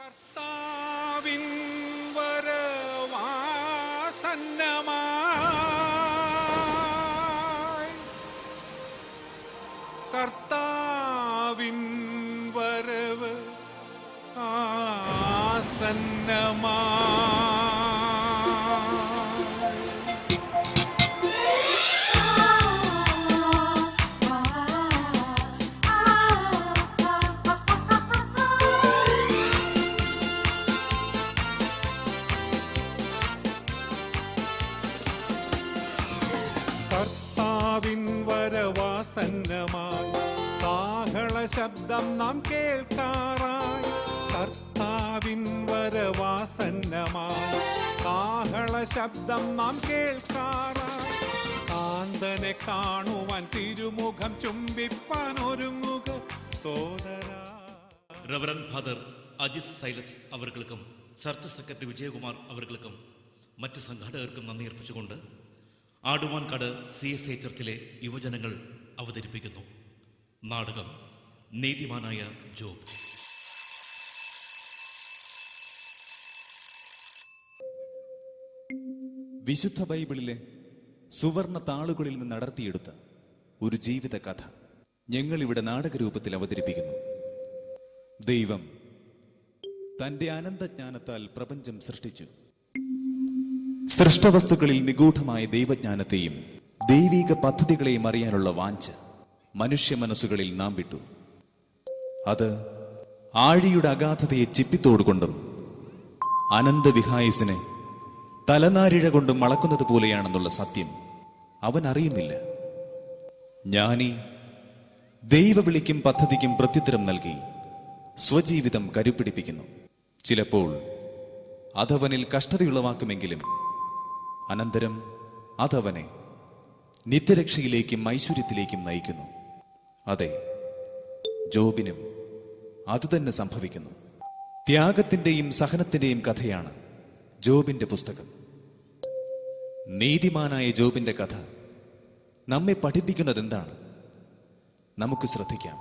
കർത്താവിൻ വരവാസന്നമായി, കർത്താവിൻ വരവ് ആസന്നമായി. കർത്താവിൻ വരവാസന്നമായി, കാഹള ശബ്ദം നാം കേൾക്കാറായി. കർത്താവിൻ വരവാസന്നമായി, കാഹള ശബ്ദം നാം കേൾക്കാറായി. കാന്തനെ കാണുവാൻ തിരുമുഖം ചുംബിപ്പാൻ ഒരുങ്ങുക സോദരാ. റവറന്റ് ഫാദർ അജിത് സൈലസ് അവർക്കും ചർച്ച് സെക്രട്ടറി വിജയകുമാർ അവർക്കും മറ്റ് സംഘാടകർക്കും നന്ദി അർപ്പിച്ചുകൊണ്ട് ആടുവാൻകാട് CSI ചർച്ചിലെ യുവജനങ്ങൾ അവതരിപ്പിക്കുന്നു നാടകം നീതിമാനായ ജോബ്. വിശുദ്ധ ബൈബിളിലെ സുവർണ താളുകളിൽ നിന്ന് നടത്തിയെടുത്ത ഒരു ജീവിത കഥ ഞങ്ങളിവിടെ നാടകരൂപത്തിൽ അവതരിപ്പിക്കുന്നു. ദൈവം തന്റെ അനന്തജ്ഞാനത്താൽ പ്രപഞ്ചം സൃഷ്ടിച്ചു. സൃഷ്ടവസ്തുക്കളിൽ നിഗൂഢമായ ദൈവജ്ഞാനത്തെയും ദൈവിക പദ്ധതികളെയും അറിയാനുള്ള വാഞ്ച മനുഷ്യ മനസ്സുകളിൽ നാം വിട്ടു. അത് ആഴിയുടെ അഗാധതയെ ചിപ്പിത്തോടുകൊണ്ടും അനന്തവിഹായസിനെ തലനാരിഴ കൊണ്ടും അളക്കുന്നത് പോലെയാണെന്നുള്ള സത്യം അവൻ അറിയുന്നില്ല. ജ്ഞാനി ദൈവവിളിക്കും പദ്ധതിക്കും പ്രത്യുത്തരം നൽകി സ്വജീവിതം കരുപിടിപ്പിക്കുന്നു. ചിലപ്പോൾ അതവനിൽ കഷ്ടതയുളവാക്കുമെങ്കിലും അനന്തരം അതവനെ നിത്യരക്ഷയിലേക്കും ഐശ്വര്യത്തിലേക്കും നയിക്കുന്നു. അതെ, ജോബിനും അതുതന്നെ സംഭവിക്കുന്നു. ത്യാഗത്തിന്റെയും സഹനത്തിന്റെയും കഥയാണ് ജോബിന്റെ പുസ്തകം. നീതിമാനായ ജോബിന്റെ കഥ നമ്മെ പഠിപ്പിക്കുന്നത് എന്താണ്? നമുക്ക് ശ്രദ്ധിക്കാം.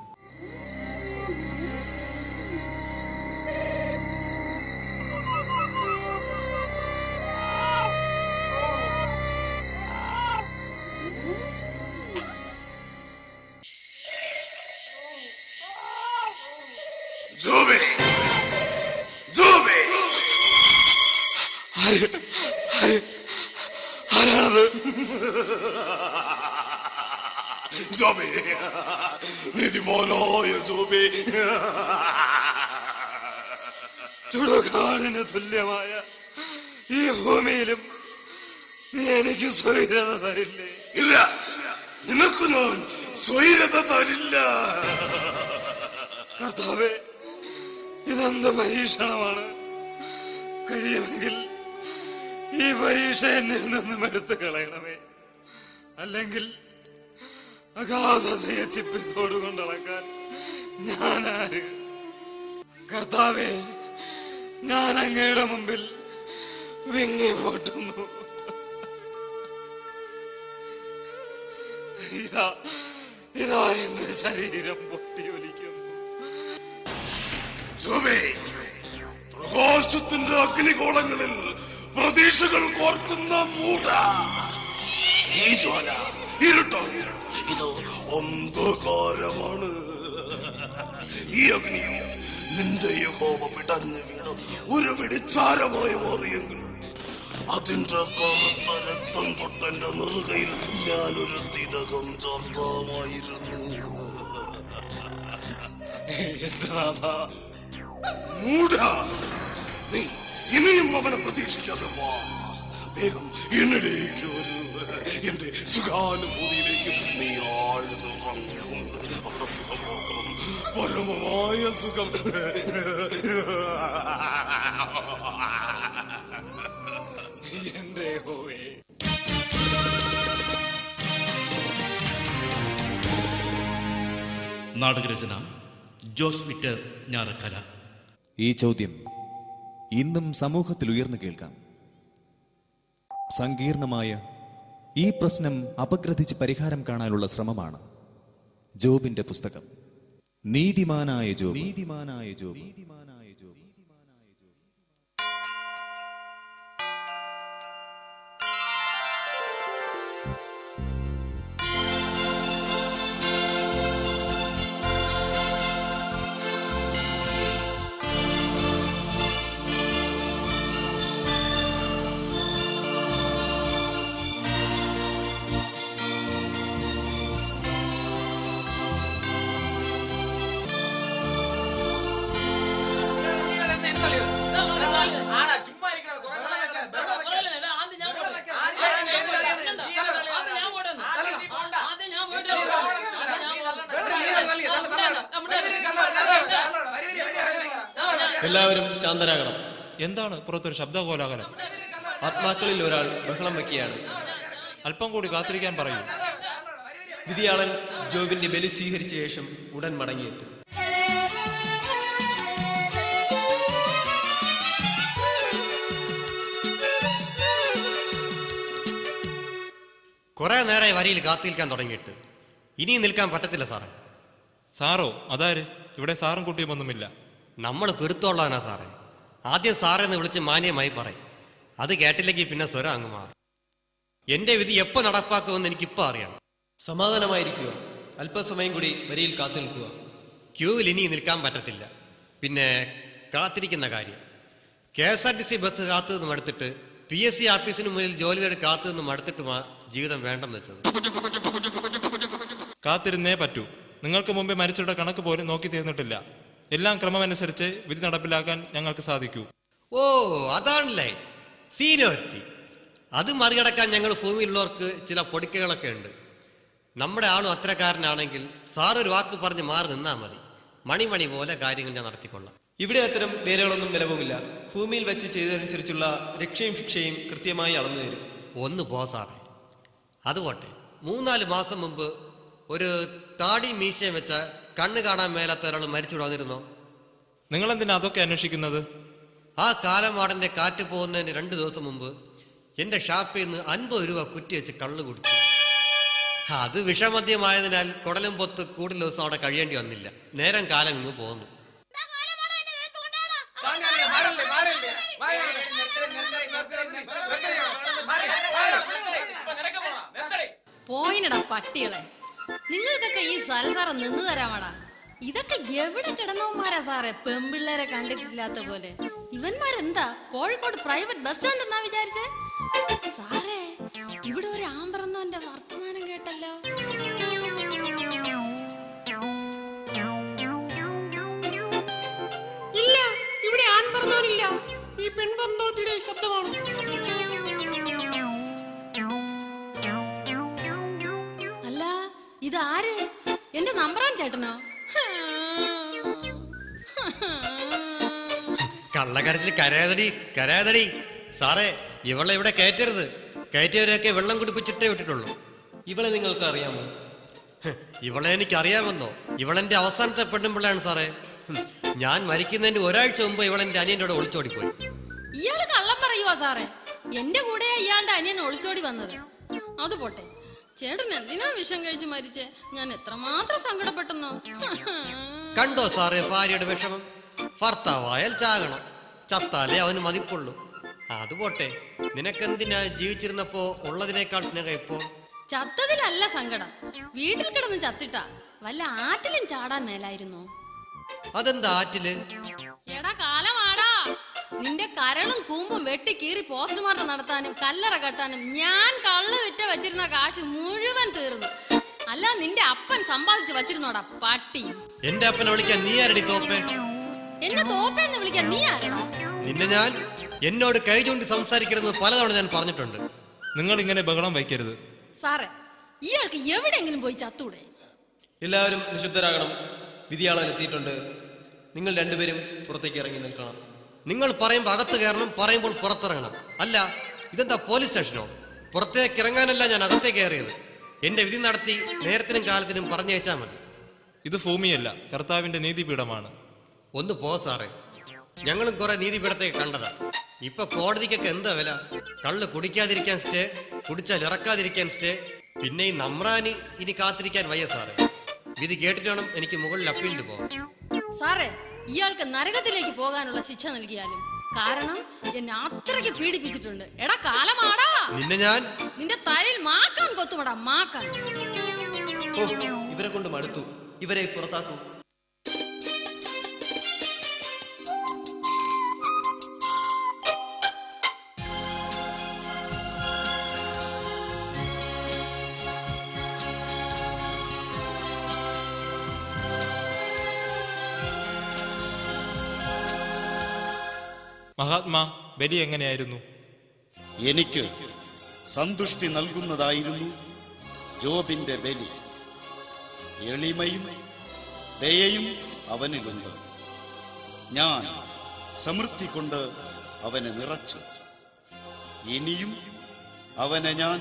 ജോബേ, ജോബേ, ആരാണത്? ജോബേ, നീതിമാനായ ജോബേ, ചുടുകാടിന് തുല്യമായ ഈ ഭൂമിയിലും നീ എനിക്ക് സ്വൈരത തരില്ലേ? ഇല്ല, നിനക്ക് ഞാൻ സ്വൈരത തരില്ല. കർത്താവേ, ഇതെന്ത് പരീക്ഷണമാണ്? കഴിയുമെങ്കിൽ ഈ പരീക്ഷ എന്നിൽ നിന്നും എടുത്തു കളയണമേ. അല്ലെങ്കിൽ അഗാധതയെ ചിപ്പിത്തോടുകൊണ്ടളക്കാൻ ഞാനാര്? കർത്താവേ, ഞാൻ അങ്ങയുടെ മുമ്പിൽ വിങ്ങി പൊട്ടുന്നു. ഇതാ ഇതാ എന്റെ ശരീരം പൊട്ടിയൊലിക്കുന്നു. ജോബേ, പ്രകാശത്തിന്റെ അഗ്നികോളങ്ങളിൽ പ്രതീക്ഷകൾ കോർക്കുന്ന മൂട ഈ ജ്വാല ഇരുട്ടോ, ഇത് അന്ധകാരമാണ്. ഈ അഗ്നിയിൽ നിന്റെ യഹോവ പിടഞ്ഞു വീണ് ഒരു വെടിച്ചാരമായി മാറിയെങ്കിൽ അതിന്റെ കറുത്ത രക്തം തൊട്ടെന്റെ നെറുകയിൽ ഞാനൊരു തിലകം ചേർത്താമായിരുന്നു. മൂഢ, നീ ഇനിയും അവനെ പ്രതീക്ഷിക്കാതെ വാ. വേഗം എന്നിലേക്ക് വരൂ. എന്റെ സുഖാനുഭൂതിയിലേക്ക് നീ ആഴ്ന്നിറങ്ങും. അവിടെ സുഖമാക്കണം, പരമമായ സുഖം. എന്റെ ഹോവേ, നാടകരചന ജോസ് വിറ്റർ ഞാറക്കല. ഈ ചോദ്യം ഇന്നും സമൂഹത്തിൽ ഉയർന്നു കേൾക്കാം. സങ്കീർണമായ ഈ പ്രശ്നം അപഗ്രഥിച്ച് പരിഹാരം കാണാനുള്ള ശ്രമമാണ് ജോബിന്റെ പുസ്തകം. നീതിമാനായ ജോബ്. നീതിമാനായ ജോബ്. നീതിമാനായ ജോബ്. എല്ലാവരും ശാന്തരാകണം. എന്താണ് പുറത്തൊരു ശബ്ദകോലാഹലം? ആത്മാക്കളിൽ ഒരാൾ ബഹളം വയ്ക്കുകയാണ്. അല്പം കൂടി കാത്തിരിക്കാൻ പറയൂ. വിധിയാളൻ ജോബിന്റെ ബലി സ്വീകരിച്ച ശേഷം ഉടൻ മടങ്ങിയെത്തും. കുറെ നേരമായി വരിയിൽ കാത്തിരിക്കാൻ തുടങ്ങിയിട്ട് ഇനിയും നിൽക്കാൻ പറ്റത്തില്ല സാറേ. സാറോ? അതാര്? ഇവിടെ സാറും കുട്ടിയുമൊന്നുമില്ല. നമ്മൾ പെടുത്തോളാനാ സാറേ. ആദ്യം സാറെന്ന് വിളിച്ച് മാന്യമായി പറയും. അത് കേട്ടില്ലെങ്കിൽ പിന്നെ സ്വരം അങ്ങ് മാറും. എന്റെ വിധി എപ്പോ നടപ്പാക്കുമെന്ന് എനിക്കിപ്പോ അറിയാം. സമാധാനമായിരിക്കുക. അല്പസമയം കൂടി വരിയിൽ കാത്തു നിൽക്കുക. ക്യൂവിൽ ഇനി നിൽക്കാൻ പറ്റത്തില്ല. പിന്നെ കാത്തിരിക്കുന്ന കാര്യം, KSRTC ബസ് കാത്തു നിന്ന് മടുത്തിട്ട് PSC ആഫീസിന് മുന്നിൽ ജോലി തേടി കാത്തു നിന്ന് മടുത്തിട്ടുമാ ജീവിതം വേണ്ടെന്ന് വെച്ചത്. കാത്തിരുന്നേ പറ്റൂ. നിങ്ങൾക്ക് മുമ്പേ മരിച്ചവരുടെ കണക്ക് പോലും നോക്കി തീർന്നിട്ടില്ല. എല്ലാം ക്രമമനുസരിച്ച് വിധി നടപ്പിലാക്കാൻ ഞങ്ങൾക്ക് സാധിക്കൂ. ഓ, അതാണല്ലേ സീനിയോറിറ്റി. അത് മറികടക്കാൻ ഞങ്ങൾ ഭൂമിയിലുള്ളവർക്ക് ചില പൊടിക്കകളൊക്കെ ഉണ്ട്. നമ്മുടെ ആളും അത്രക്കാരനാണെങ്കിൽ സാറൊരു വാക്ക് പറഞ്ഞ് മാറി നിന്നാൽ മതി. മണി പോലെ കാര്യങ്ങൾ ഞാൻ നടത്തിക്കൊള്ളാം. ഇവിടെ അത്തരം വേലകളൊന്നും നിലവില്ല. ഭൂമിയിൽ വെച്ച് ചെയ്തതനുസരിച്ചുള്ള രക്ഷയും ശിക്ഷയും കൃത്യമായി അളന്നു തരും. ഒന്ന് പോ സാറേ. അതുപോട്ടെ, 3-4 മാസം മുമ്പ് ഒരു താടി മീശയും വെച്ച കണ്ണ് കാണാൻ മേലാത്ത ഒരാൾ മരിച്ചു വന്നിരുന്നോ? നിങ്ങളെന്തിനാ അതൊക്കെ അന്വേഷിക്കുന്നത്? ആ കാലമാടന്റെ കാറ്റ് പോകുന്നതിന് 2 ദിവസം മുമ്പ് എന്റെ ഷാപ്പിൽ നിന്ന് 50 രൂപ കുറ്റി വെച്ച് കള്ളു കുടിച്ചു. അത് വിഷമദ്യമായതിനാൽ കുടലും പൊത്ത് കൂടുതൽ ദിവസം അവിടെ കഴിയേണ്ടി വന്നില്ല. നേരം കാലം ഇങ്ങ് പോന്നു. പോയിനടാ പട്ടികളെ, നിങ്ങൾക്കൊക്കെ ഈ സൽസാറം നിന്ന് തരാമടാ. ഇതൊക്കെ എവിടെ കിടന്നവന്മാരാ സാറേ? പെമ്പിള്ളേരെ കണ്ടിട്ടില്ലാത്ത പോലെ. ഇവന്മാരെന്താ കോഴിക്കോട് പ്രൈവറ്റ് ബസ് സ്റ്റാൻഡ് എന്നാ വിചാരിച്ചേ? സാറേ, ഇവിടെ ഒരു ആമ്പറന്നോന്റെ വർത്തമാനം കേട്ടല്ലോ. ഇല്ല, ഇവിടെ ആൺ പറഞ്ഞോരില്ല. ഈ പെൺപറന്നോത്തിന്റെ ശബ്ദമാണ്. അല്ല, ഇതാര്? എന്റെ നമ്പറാൻ ചേട്ടനോ? കള്ളക്കരച്ചിൽ കരയാതടി. സാറേ, ഇവളെ ഇവിടെ കയറ്റരുത്. കയറ്റിയവരെയൊക്കെ വെള്ളം കുടിപ്പിച്ചിട്ടേ വിട്ടിട്ടുള്ളൂ. ഇവളെ നിങ്ങൾക്ക് അറിയാമോ? ഇവളെ എനിക്ക് അറിയാമെന്നോ? ഇവളെന്റെ അവസാനത്തെ പെണ്ണുമ്പിള്ളയാണ് സാറേ. ഞാൻ മരിക്കുന്നതിന്റെ ഒരാഴ്ച മുമ്പ് ഇവളെന്റെ അനിയന്റെ കൂടെ ഒളിച്ചോടിപ്പോയി. ഇയാള് കള്ളം പറയുവാ സാറേ. എന്റെ കൂടെ ഇയാളുടെ അനിയൻ ഒളിച്ചോടി വന്നത്. അത് പോട്ടെ, ചേട്ടൻ എന്തിനാ വിഷം കഴിച്ച് മരിച്ചേ? ഞാൻ എത്രമാത്രം സങ്കടപ്പെട്ടെന്നോ. കണ്ടോ സാറേ ഭാര്യയുടെ വിഷമം? ഭർത്താവായാൽ ചാകണം, ചത്താലേ അവന് മതിപ്പുള്ളൂ. അതുപോട്ടെ, നിനക്കെന്തിനാ ജീവിച്ചിരുന്നപ്പോ ഉള്ളതിനേക്കാൾ സ്നേഹം ഇപ്പോൾ? ചത്തതിലല്ല സങ്കടം, വീട്ടിൽ കിടന്ന് ചത്തിട്ടാ. വല്ല ആറ്റിലും ചാടാൻ മേലായിരുന്നോ? അതെന്താ ആറ്റില്? എടാ കാലമാടാ, നിന്റെ കരളും കൂമ്പും വെട്ടി കീറി പോസ്റ്റ്മോർട്ടം നടത്താനും കല്ലറ കെട്ടാനും ഞാൻ കള്ളു വിറ്റ വെച്ചിരുന്ന കാശ് മുഴുവൻ തീർന്നു. അല്ല, നിന്റെ അപ്പൻ സമ്പാദിച്ച് വച്ചിരുന്നോടാ പട്ടി. എന്റെ അപ്പനെ വിളിക്കാൻ നീ ആരടി തോപ്പേ? എന്നെ തോപ്പേന്ന് വിളിക്കാൻ നീ ആരടാ? നിന്നെ ഞാൻ എന്നോട് കൈ ചൂണ്ടി സംസാരിക്കരുതെന്ന് പലതവണ ഞാൻ പറഞ്ഞിട്ടുണ്ട്. നിങ്ങൾ ഇങ്ങനെ ബഹളം വയ്ക്കരുത്. സാറേ, ഇയാൾക്ക് എവിടെയെങ്കിലും പോയി ചത്തൂടെ? എല്ലാവരും നിശബ്ദരാകണം. വിധിയാളൻ എത്തിയിട്ടുണ്ട്. നിങ്ങൾ രണ്ടുപേരും പുറത്തേക്ക് ഇറങ്ങി നിൽക്കണം. നിങ്ങൾ പറയുമ്പോൾ അകത്ത് കയറണം, പറയുമ്പോൾ പുറത്തിറങ്ങണം. അല്ല, ഇതെന്താ പോലീസ് സ്റ്റേഷനോ? പുറത്തേക്ക് ഇറങ്ങാനല്ല ഞാൻ അകത്തേക്ക് കയറിയത്. എന്റെ വിധി നടത്തി നേരത്തിനും കാലത്തിനും പറഞ്ഞയച്ചാൽ മതി. ഇത് ഭൂമിയല്ല, കർത്താവിന്റെ നീതിപീഠമാണ്. ഒന്ന് പോ സാറേ. ഞങ്ങളും കുറെ നീതിപീഠത്തേക്ക് കണ്ടതാ. ഇപ്പൊ കോടതിക്കൊക്കെ എന്താ വില? കള്ള് കുടിക്കാതിരിക്കാൻ സ്റ്റേ, കുടിച്ചാൽ ഇറക്കാതിരിക്കാൻ സ്റ്റേ. പിന്നെ ഈ നമ്രാനി ഇനി കാത്തിരിക്കാൻ വയ്യ സാറേ. വിധി കേട്ടിട്ട് വേണം എനിക്ക് മുകളിൽ അപ്പീലിന് പോകാൻ. സാറേ, ഇയാൾക്ക് നരകത്തിലേക്ക് പോകാനുള്ള ശിക്ഷ നൽകിയാലും. കാരണം എന്നെ അത്രയ്ക്ക് പീഡിപ്പിച്ചിട്ടുണ്ട്. എടാ കാലമാടാ, നിന്നെ ഞാൻ നിന്റെ തലയിൽ മാക്കാൻ കൊത്തുമടാ, മാക്കാൻ. ഓ, ഇവരെ കൊണ്ട് മടുത്തു. ഇവരെ പുറത്താക്കൂ. മഹാത്മാ ബലി എങ്ങനെയായിരുന്നു? എനിക്ക് സന്തുഷ്ടി നൽകുന്നതായിരുന്നു ജോബിന്റെ ബലി. എളിമയും ദയയും അവനിലുണ്ട്. ഞാൻ സമൃദ്ധി കൊണ്ട് അവനെ നിറച്ചു. ഇനിയും അവനെ ഞാൻ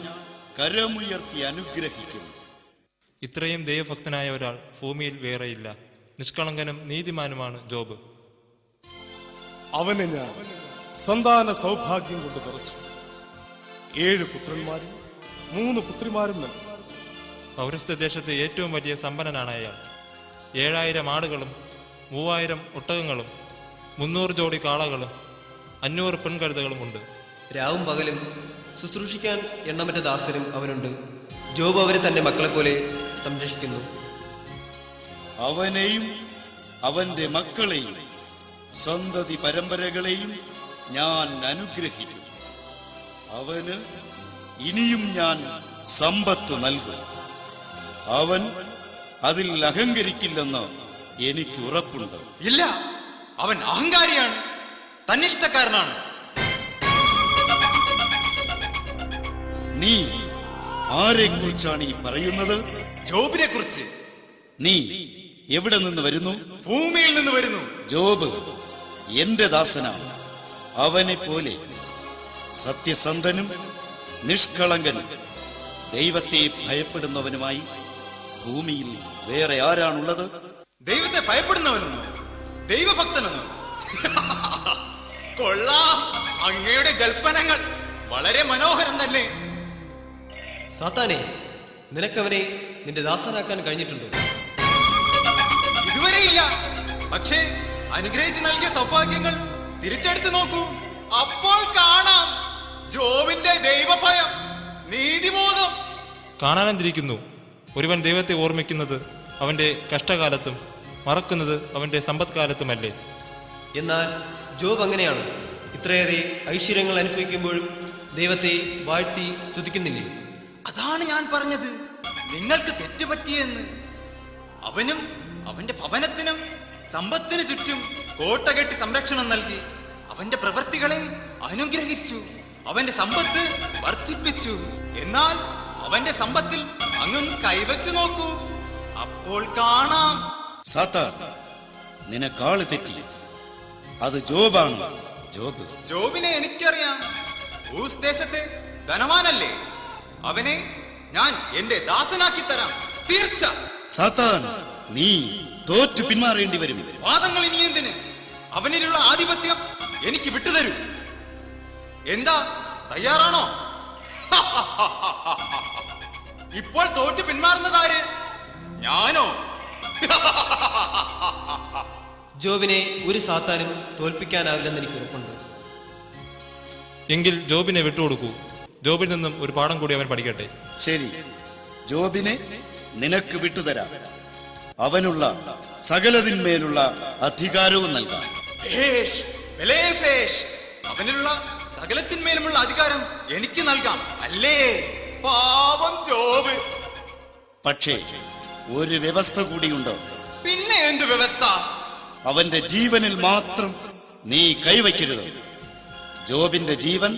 കരമുയർത്തി അനുഗ്രഹിക്കും. ഇത്രയും ദൈവഭക്തനായ ഒരാൾ ഭൂമിയിൽ വേറെയില്ല. നിഷ്കളങ്കനും നീതിമാനുമാണ് ജോബ്. അവനെ ഞാൻ സന്താന സൗഭാഗ്യം കൊണ്ട് നിറച്ചു. 7 പുത്രന്മാരും 3 പുത്രിമാരും നൽകി. പൗരസ്ത്യ ദേശത്തെ ഏറ്റവും വലിയ സമ്പന്നനാണ് അയാൾ. 7000 ആടുകളും 3000 ഒട്ടകങ്ങളും 300 ജോഡി കാളകളും 500 പെൺകഴുതകളും ഉണ്ട്. രാവും പകലും ശുശ്രൂഷിക്കാൻ എണ്ണമറ്റ ദാസരും അവനുണ്ട്. ജോബ് അവരെ തന്റെ മക്കളെ പോലെ സംരക്ഷിക്കുന്നു. അവനെയും അവന്റെ മക്കളെയും സന്തതി പരമ്പരകളെയും ഞാൻ അനുഗ്രഹിക്കും. അവന് ഇനിയും ഞാൻ സമ്പത്ത് നൽകും. അവൻ അതിൽ അഹങ്കരിക്കില്ലെന്ന് എനിക്ക് ഉറപ്പുണ്ട്. ഇല്ല, അവൻ അഹങ്കാരിയാണ്, തന്നിഷ്ടക്കാരനാണ്. നീ ആരെക്കുറിച്ചാണ് ഈ പറയുന്നത്? ജോബിനെ കുറിച്ച്. നീ എവിടെ നിന്ന് വരുന്നു? ഭൂമിയിൽ നിന്ന് വരുന്നു. ജോബ് എന്റെ ദാസനാണ്. അവനെ പോലെ സത്യസന്ധനും നിഷ്കളങ്കനും ദൈവത്തെ ഭയപ്പെടുന്നവനുമായി ഭൂമിയിൽ വേറെ ആരാണുള്ളത്? ദൈവത്തെ ഭയപ്പെടുന്നവനെന്നോ? ദൈവഭക്തനെന്നോ? കൊള്ളാം, അങ്ങയുടെ ജൽപ്പനങ്ങൾ വളരെ മനോഹരം തന്നെ. സാത്താനെ, നിനക്കവനെ നിന്റെ ദാസനാക്കാൻ കഴിഞ്ഞിട്ടുണ്ടോ? ഇതുവരെ ഇല്ല. പക്ഷേ അനുഗ്രഹിച്ച് നൽകിയ സൗഭാഗ്യങ്ങൾ തിരിച്ചെടുത്ത് നോക്കൂ. അപ്പോൾ കാണാം ജോബിന്റെ ദൈവഭയം, നീതിബോധം. കാണാനെന്തിരിക്കുന്നു? ഒരുവൻ ദൈവത്തെ ഓർമ്മിക്കുന്നത് അവന്റെ കഷ്ടകാലത്തും മറക്കുന്നത് അവന്റെ സമ്പത്കാലത്തുമല്ലേ? എന്നാൽ ജോബ് അങ്ങനെയാണ്. ഇത്രയേറെ ഐശ്വര്യങ്ങൾ അനുഭവിക്കുമ്പോഴും ദൈവത്തെ വാഴ്ത്തി സ്തുതിക്കുന്നില്ലേ? അതാണ് ഞാൻ പറഞ്ഞത്, നിങ്ങൾക്ക് തെറ്റുപറ്റിയെന്ന്. അവനും അവന്റെ ഭവനത്തിനും സമ്പത്തിന് ചുറ്റും കോട്ട കെട്ടി സംരക്ഷണം നൽകി. അവന്റെ പ്രവൃത്തികളെ അനുഗ്രഹിച്ചു. അവന്റെ സമ്പത്ത് വർദ്ധിപ്പിച്ചു. എന്നാൽ അവന്റെ സമ്പത്തിൽ അങ്ങൊന്ന് കൈവച്ചു നോക്കൂ, അപ്പോൾ കാണാം. സാത്താൻ, നിനക്കാള് തെറ്റി. അത് ജോബാണ്. ജോബിനെ എനിക്കറിയാം. ഊസ് ദേശത്തെ ധനവാനല്ലേ? അവനെ ഞാൻ എന്റെ ദാസനാക്കി തരാം, തീർച്ച. സാത്താൻ, നീ തോറ്റു പിന്മാറേണ്ടി വരും. വാദങ്ങൾ ഇനി എന്തിന്? അവനിലുള്ള ആധിപത്യം എനിക്ക് വിട്ടുതരൂ. എന്താ, തയ്യാറാണോ? ഇപ്പോൾ തോറ്റു പിന്മാറുന്നതാര്? ഞാനോ? ജോബിനെ ഒരു സാത്താനും തോൽപ്പിക്കാനാവില്ലെന്ന് എനിക്ക് ഉറപ്പുണ്ട്. എങ്കിൽ ജോബിനെ വിട്ടുകൊടുക്കൂ. ജോബിൽ നിന്നും ഒരു പാഠം കൂടി അവൻ പഠിക്കട്ടെ. ശരി, ജോബിനെ നിനക്ക് വിട്ടുതരാം. അവനുള്ള സകലതിന്മേലുള്ള അധികാരവും നൽകാം. അവനിലുള്ള സകലത്തിന്മേലുമുള്ള അധികാരം എനിക്ക് നൽകാം, അല്ലേ? പാവം ജോബ്. പക്ഷേ ഒരു വ്യവസ്ഥ കൂടിയുണ്ട്. പിന്നെ എന്ത് വ്യവസ്ഥ? അവന്റെ ജീവനിൽ മാത്രം നീ കൈവയ്ക്കരുത്. ജോബിന്റെ ജീവൻ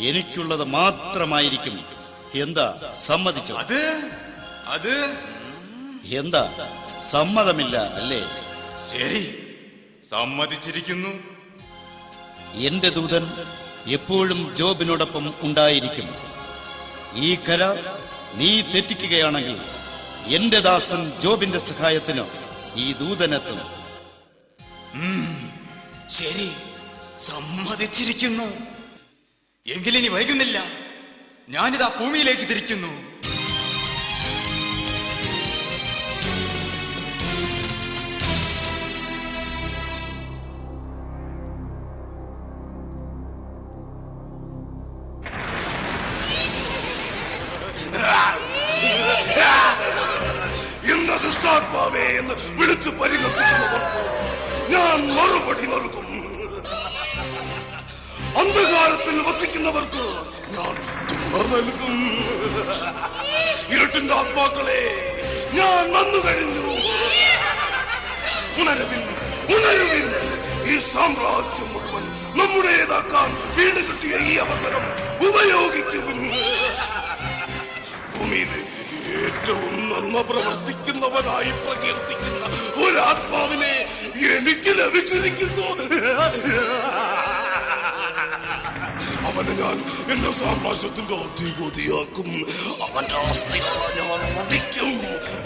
എനിക്കുള്ളത് മാത്രമായിരിക്കും. എന്താ, സമ്മതിച്ചോ? അത് എന്താ, സമ്മതമില്ല അല്ലേ? ശരി, സമ്മതിച്ചിരിക്കുന്നു. എന്റെ ദൂതൻ എപ്പോഴും ജോബിനോടൊപ്പം ഉണ്ടായിരിക്കും. ഈ കരാർ നീ തെറ്റിക്കുകയാണെങ്കിൽ എന്റെ ദാസൻ ജോബിന്റെ സഹായത്തിന് ഈ ദൂതനെത്തും. ശരി, സമ്മതിച്ചിരിക്കുന്നു. എങ്കിലിനി വൈകുന്നില്ല, ഞാനിതാ ഭൂമിയിലേക്ക് തിരിക്കുന്നു. എന്ന ദുഷ്ടാത്മാവേ എന്ന് വിളിച്ചു പരിഹസിക്കുന്നവർക്ക് ഞാൻ മറുപടി നൽകും. അന്ധകാരത്തിൽ വസിക്കുന്നവർക്ക് ഞാൻ തുണ നൽകും. ഇരുട്ടിന്റെ ആത്മാക്കളെ, ഞാൻ വന്നു കഴിഞ്ഞു. ഉണരുവിൻ, ഉണരുവിൻ. ഈ സാമ്രാജ്യം മുഴുവൻ നമ്മുടേതാക്കാൻ വീട് കിട്ടിയ ഈ അവസരം ഉപയോഗിക്കും. ഭൂമിയിലെ ഏറ്റവും നന്മ പ്രവർത്തിക്കുന്നവനായി പ്രകീർത്തിക്കുന്ന ഒരാത്മാവിനെ എനിക്ക് ലഭിച്ചിരിക്കുന്നു. അവനെ ഞാൻ എന്റെ സാമ്രാജ്യത്തിന്റെ അധിപതിയാക്കും. അവന്റെ അസ്ഥികളെ ഞാൻ മുടിക്കും.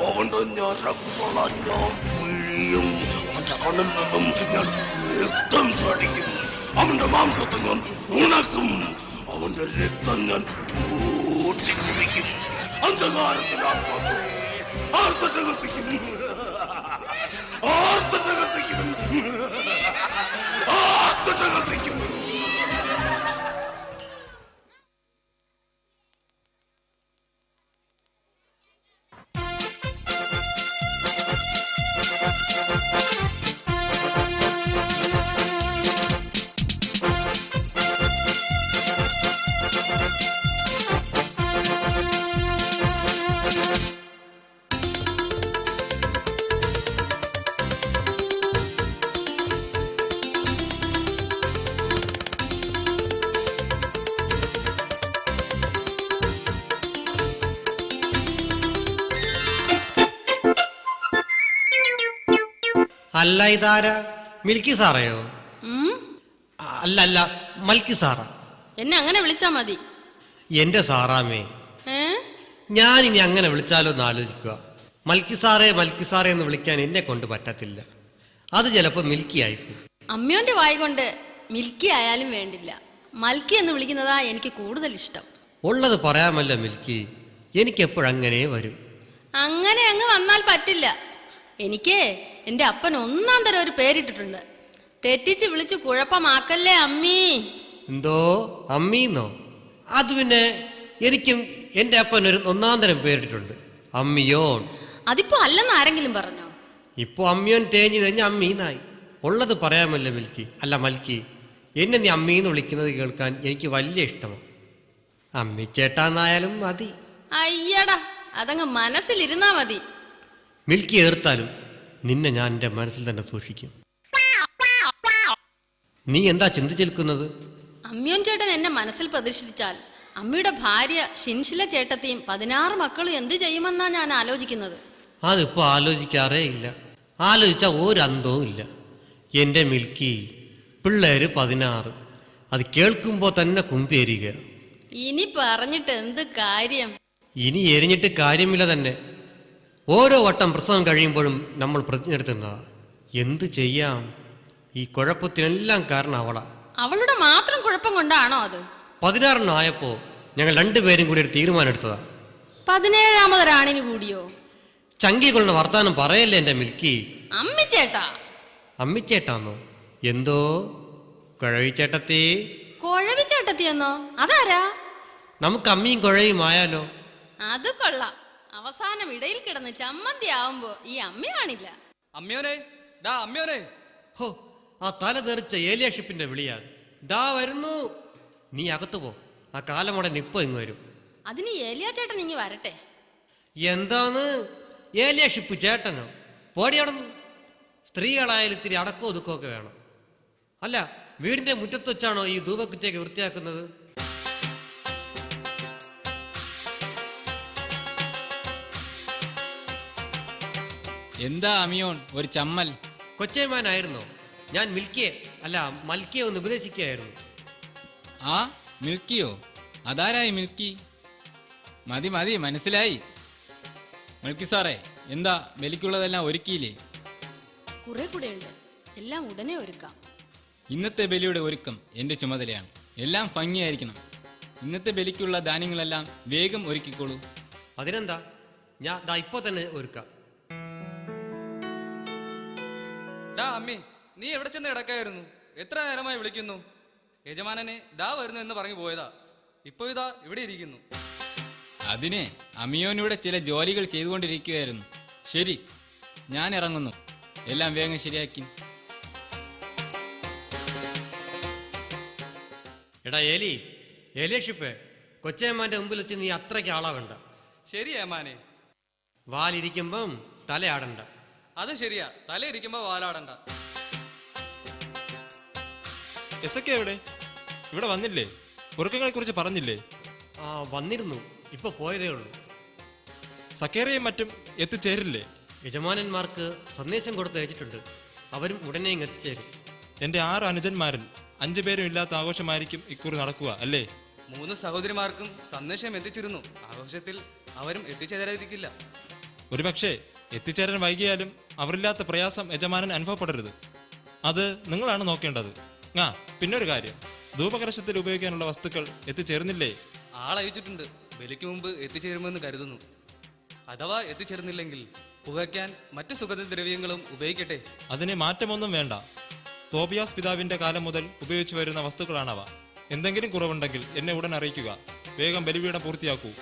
അവന്റെ ഞരമ്പുകളെ ഞാൻ വീഴും. അവന്റെ കണ്ണിൽ നിന്നും ഞാൻ രക്തം ചടിക്കും. അവന്റെ മാംസത്തെ ഞാൻ ഉണക്കും. അവന്റെ രക്തം ഞാൻ ഊറ്റി കുടിക്കും. അന്ധകാരത്തിന്റെ ആത്മാക്കളെ ആർത്തട്ടഹസിക്കും. ആർത്തട്ടഹസിക്കും. ആർത്തട്ടഹസിക്കും. അല്ല, ഇതാരാ? മിൽക്കി സാറയോ? അല്ല അല്ല, മൽക്കി സാറാ. എന്നെ അങ്ങനെ വിളിച്ചാ മതി. എന്റെ സാറാമേ, ഞാൻ ഇനി അങ്ങനെ വിളിച്ചാലോ എന്ന് ആലോചിക്കുക. മൽക്കി സാറേ എന്ന് വിളിക്കാൻ എന്നെ കൊണ്ട് പറ്റത്തില്ല. അത് ചിലപ്പോ മിൽക്കി ആയിപ്പോ. അമ്മയോന്റെ വായി കൊണ്ട് മിൽക്കി ആയാലും വേണ്ടില്ല, മൽക്കി എന്ന് വിളിക്കുന്നതാ എനിക്ക് കൂടുതൽ ഇഷ്ടം. ഉള്ളത് പറയാമല്ലോ മിൽക്കി, എനിക്ക് എപ്പോഴങ്ങനെ വരും. അങ്ങനെ അങ്ങ് വന്നാൽ പറ്റില്ല. എനിക്ക് എന്റെ അപ്പൻ ഒന്നാം തരം ഒരു പേരിട്ടിട്ടുണ്ട്. തെറ്റിച്ച് വിളിച്ച് കുഴപ്പമാക്കല്ലേ അമ്മീ. എന്തോ അമ്മീന്നോ? അത് പിന്നെ എനിക്കും എന്റെ അപ്പൻ ഒരു ഒന്നാം തരം പേരിട്ടിട്ടുണ്ട്, അമ്മിയോൻ. അതിപ്പോ അല്ലെന്ന് ആരെങ്കിലും പറഞ്ഞോ? ഇപ്പൊ അമ്മിയോൻ തേഞ്ഞു തേഞ്ഞ് അമ്മീന്നായി. ഉള്ളത് പറയാമല്ലോ മിൽക്കി. അല്ല മൽക്കി, എന്നെ നീ അമ്മീന്ന് വിളിക്കുന്നത് കേൾക്കാൻ എനിക്ക് വലിയ ഇഷ്ടമാണ്. അമ്മി ചേട്ടാന്നായാലും മതി. അയ്യടാ, അതങ്ങ് മനസ്സിലിരുന്നാ മതി. മിൽക്കി ഏർത്താലും നിന്നെ ഞാൻ എൻ്റെ മനസ്സിൽ തന്നെ സൂക്ഷിക്കും. നീ എന്താ ചിന്തിച്ചേൽക്കുന്നത്? അമ്മിയോൻ ചേട്ടൻ എന്നെ മനസ്സിൽ പ്രതീക്ഷിച്ചാൽ അമ്മയുടെ ഭാര്യ ഷിൻഷില ചേട്ടത്തെയും 16 മക്കളും എന്ത് ചെയ്യുമെന്നാ ഞാൻ ആലോചിക്കുന്നത്. അതിപ്പോ ആലോചിക്കാറേ ഇല്ല. ആലോചിച്ചാൽ ഒരു അന്തവും ഇല്ല. എൻ്റെ മിൽക്കി, പിള്ളേര് 16. അത് കേൾക്കുമ്പോ തന്നെ കുമ്പേരിക. ഇനി പറഞ്ഞിട്ട് എന്ത് കാര്യം? ഇനി എരിഞ്ഞിട്ട് കാര്യമില്ല തന്നെ. ഓരോ വട്ടം പ്രസവം കഴിയുമ്പോഴും നമ്മൾ പ്രതിജ്ഞെടുത്തുന്നതാ. എന്ത് ചെയ്യാം? ഈ കുഴപ്പത്തിനെല്ലാം കാരണം അവളാ. അവളുടെ മാത്രം കുഴപ്പം കൊണ്ടാണോ അത്? 16 ആയപ്പോ ഞങ്ങൾ രണ്ടുപേരും കൂടി ഒരു തീരുമാനം എടുത്തതാ. 17ാമത് റാണിന് കൂടിയോ? ചങ്കി കൊള്ളുന്ന വർത്താനം പറയല്ലേ എൻ്റെ മിൽക്കി. അമ്മിച്ചേട്ടാ. അമ്മിച്ചേട്ടാന്നോ? എന്തോ കുഴവിച്ചേട്ടത്തി. കുഴവിച്ചേട്ടത്തി എന്നോ? അതാരാ? നമുക്ക് അമ്മിയും കുഴയും ആയാലോ? അത് കൊള്ളാം. അവസാനം ഇടയിൽ കിടന്ന് ചമ്മന്തി ആവുമ്പോ ഈ അമ്മ കാണില്ല. അമ്മയോനെ, ഡാ അമ്മയോനെ. ഹോ, ആ തല തെറിച്ച ഏലിയാഷിപ്പിന്റെ വിളിയാ. ദാ വരുന്നു. നീ അകത്തു പോ. ആ കാലമുടൻ ഇപ്പൊ ഇങ്ങ് വരും. അതിന് ഏലിയാ ചേട്ടൻ ഇങ്ങ് വരട്ടെ. എന്താന്ന്? ഏലിയാഷിപ്പ് ചേട്ടനോ? പോടിയടന്നു. സ്ത്രീകളായാലും ഇത്തിരി അടക്കോ ഒതുക്കമൊക്കെ വേണം. അല്ല, വീടിന്റെ മുറ്റത്ത് വെച്ചാണോ ഈ ധൂപക്കുറ്റിയൊക്കെ വൃത്തിയാക്കുന്നത്? എന്താ അമിയോൻ ഒരു ചമ്മൽ? കൊച്ചേമാനായിരുന്നോ? ഞാൻ മിൽക്കിയെ അല്ല മൽക്കിയെ ഒന്ന് ഉപദേശിക്കുകയായിരുന്നു. ആ മിൽക്കിയോ? അതാരായി മിൽക്കി? മതി മതി, മനസ്സിലായി. മിൽക്കി സാറേ, എന്താ ബലിക്കുള്ളതെല്ലാം ഒരുക്കിയില്ലേ? കുറെ കൂടെ ഉണ്ട്, എല്ലാം ഉടനെ ഒരുക്കാം. ഇന്നത്തെ ബലിയുടെ ഒരുക്കം എൻ്റെ ചുമതലയാണ്. എല്ലാം ഭംഗിയായിരിക്കണം. ഇന്നത്തെ ബലിക്കുള്ള ധാന്യങ്ങളെല്ലാം വേഗം ഒരുക്കിക്കോളൂ. അതിനെന്താ, ഞാൻ ദാ ഇപ്പൊ തന്നെ ഒരുക്കാം. ഡാ അമ്മി, നീ എവിടെ ചെന്ന് കിടക്കായിരുന്നു? എത്ര നേരമായി വിളിക്കുന്നു. യജമാനനെ ദാ വരുന്നു എന്ന് പറഞ്ഞു പോയതാ. ഇപ്പൊ ഇതാ ഇവിടെ ഇരിക്കുന്നു. അതിനെ അമിയോനിവിടെ ചില ജോലികൾ ചെയ്തുകൊണ്ടിരിക്കുകയായിരുന്നു. ശരി, ഞാൻ ഇറങ്ങുന്നു. എല്ലാം വേഗം ശരിയാക്കി. എടാ ഏലിയഷിപ്പേ, കൊച്ചേമാന്റെ മുമ്പിൽ വെച്ച് നീ അത്രയ്ക്ക് ആളാവണ്ട. ശരി ഏമാനെ. വാലിരിക്കുമ്പം തലയാടണ്ട. അത് ശരിയാ, തല ഇരിക്കുമ്പോ വാലാടണ്ട. എസക്കെ എവിടെ? ഇവിടെ വന്നില്ലേ? ഒരുക്കങ്ങളെ കുറിച്ച് പറഞ്ഞില്ലേ? ആ വന്നിരുന്നു, ഇപ്പൊ പോയതേ ഉള്ളൂ. സക്കേറയും മറ്റും എത്തിച്ചേരില്ലേ? യജമാനന്മാർക്ക് സന്ദേശം കൊടുത്ത് അയച്ചിട്ടുണ്ട്, അവരും ഉടനെ ഇങ്ങ് എത്തിച്ചേരും. എൻ്റെ 6 അനുജന്മാരിൽ 5 പേരും ഇല്ലാത്ത ആഘോഷമായിരിക്കും ഇക്കുറി നടക്കുക അല്ലേ? 3 സഹോദരിമാർക്കും സന്ദേശം എത്തിച്ചിരുന്നു. ആഘോഷത്തിൽ അവരും എത്തിച്ചേരാതിരിക്കില്ല. ഒരുപക്ഷെ എത്തിച്ചേരാൻ വൈകിയാലും അവരില്ലാത്ത പ്രയാസം യജമാനൻ അനുഭവപ്പെടരുത്. അത് നിങ്ങളാണ് നോക്കേണ്ടത്. പിന്നൊരു കാര്യം, ധൂപകലശത്തിൽ ഉപയോഗിക്കാനുള്ള വസ്തുക്കൾ എത്തിച്ചേർന്നില്ലേ? ആളയച്ചിട്ടുണ്ട്, ബലിക്ക് മുമ്പ് എത്തിച്ചേരുമെന്ന് കരുതുന്നു. അഥവാ എത്തിച്ചേർന്നില്ലെങ്കിൽ പുകയ്ക്കാൻ മറ്റ് സുഗന്ധദ്രവ്യങ്ങളും ഉപയോഗിക്കട്ടെ. അതിന് മാറ്റമൊന്നും വേണ്ട. തോബിയാസ് പിതാവിന്റെ കാലം മുതൽ ഉപയോഗിച്ചു വരുന്ന വസ്തുക്കളാണവ. എന്തെങ്കിലും കുറവുണ്ടെങ്കിൽ എന്നെ ഉടൻ അറിയിക്കുക. വേഗം ബലിപീഠം പൂർത്തിയാക്കൂ.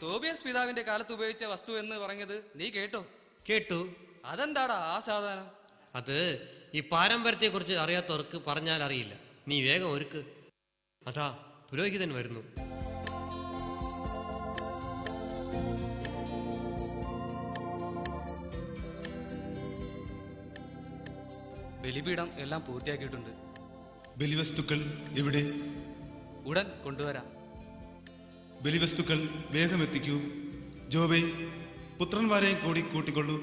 തോബിയാസ് പിതാവിന്റെ കാലത്ത് ഉപയോഗിച്ച വസ്തു എന്ന് പറഞ്ഞത് നീ കേട്ടോ? കേട്ടു. അതെന്താടാ ആ സാധനം? അത് ഈ പാരമ്പര്യത്തെ കുറിച്ച് അറിയാത്തവർക്ക് പറഞ്ഞാൽ അറിയില്ല. നീ വേഗം ഒരുക്ക്. അതാ പുരോഹിതൻ വരുന്നു. ബലിപീഠം എല്ലാം പൂർത്തിയാക്കിയിട്ടുണ്ട്. ബലിവസ്തുക്കൾ എവിടെ? ഉടൻ കൊണ്ടുവരാം. ബലിവസ്തുക്കൾ വേഗം എത്തിക്കൂ. ജോബേ, പുത്രന്മാരെയും കൂടി കൂട്ടിക്കൊള്ളൂ.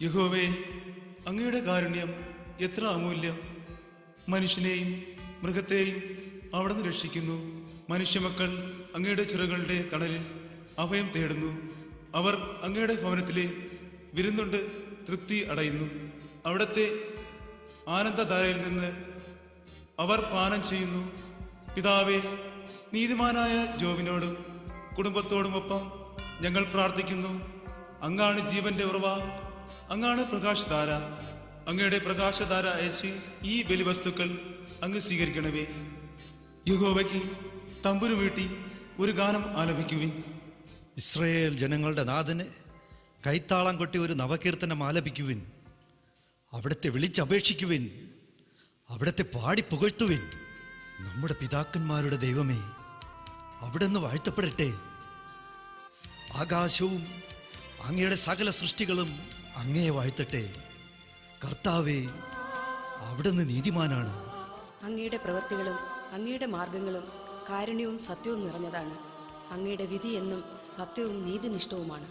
യഹോവേ, അങ്ങയുടെ കാരുണ്യം എത്ര അമൂല്യം! മനുഷ്യനെയും മൃഗത്തെയും അവിടുന്ന് രക്ഷിക്കുന്നു. മനുഷ്യമക്കൾ അങ്ങയുടെ ചിറകളുടെ തണലിൽ അഭയം തേടുന്നു. അവർ അങ്ങയുടെ ഭവനത്തിലെ വിരുന്നുണ്ട് തൃപ്തി അടയുന്നു. അവിടുത്തെ ആനന്ദധാരയിൽ നിന്ന് അവർ പാനം ചെയ്യുന്നു. പിതാവേ, നീതിമാനായ ജോബിനോടും കുടുംബത്തോടുമൊപ്പം ഞങ്ങൾ പ്രാർത്ഥിക്കുന്നു. അങ്ങാണ് ജീവന്റെ ഉറവ, അങ്ങാണ് പ്രകാശധാര. അങ്ങയുടെ പ്രകാശധാര അയച്ച് ഈ ബലിവസ്തുക്കൾ അങ്ങ് സ്വീകരിക്കണമേ. യഹോവയ്ക്ക് തമ്പുരു വീട്ടി ഒരു ഗാനം ആലപിക്കുവിൻ. ഇസ്രയേൽ ജനങ്ങളുടെ നാഥന് കൈത്താളം കൊട്ടി ഒരു നവകീർത്തനം ആലപിക്കുവിൻ. അവിടുത്തെ വിളിച്ചപേക്ഷിക്കുവിൻ, അവിടുത്തെ പാടി പുകഴ്ത്തുവിൻ. നമ്മുടെ പിതാക്കന്മാരുടെ ദൈവമേ, അവിടുന്ന് വാഴ്ത്തപ്പെടട്ടെ. ആകാശവും അങ്ങയുടെ സകല സൃഷ്ടികളും അങ്ങയെ വാഴ്ത്തട്ടെ. കർത്താവേ, അവിടുന്ന് നീതിമാനാണ്. അങ്ങയുടെ പ്രവൃത്തികളും അങ്ങയുടെ മാർഗങ്ങളും കാരുണ്യവും സത്യവും നിറഞ്ഞതാണ്. അങ്ങയുടെ വിധി എന്നും സത്യവും നീതിനിഷ്ഠവുമാണ്.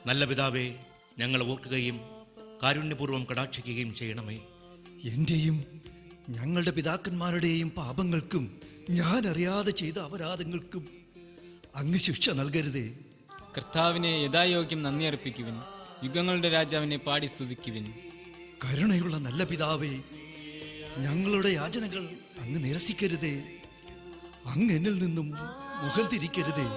നല്ല പിതാവേ, ഞങ്ങൾ ഓർക്കുകയും കാരുണ്യപൂർവ്വം കടാക്ഷിക്കുകയും ചെയ്യണമേ. എന്റെയും ഞങ്ങളുടെ പിതാക്കന്മാരുടെയും പാപങ്ങൾക്കും ഞാൻ അറിയാതെ ചെയ്ത അപരാധങ്ങൾക്കും അങ്ങ് ശിക്ഷ നൽകരുതേ. കർത്താവിനെ യഥായോഗ്യം നന്ദി അർപ്പിക്കുവിൻ. യുഗങ്ങളുടെ രാജാവിനെ പാടി സ്തുതിക്കുവിൻ. കരുണയുള്ള നല്ല പിതാവേ, ഞങ്ങളുടെ യാചനകൾ അങ്ങ് നിരസിക്കരുതേ. അങ്ങ് എന്നിൽ നിന്നും മുഖം തിരിക്കരുതേ.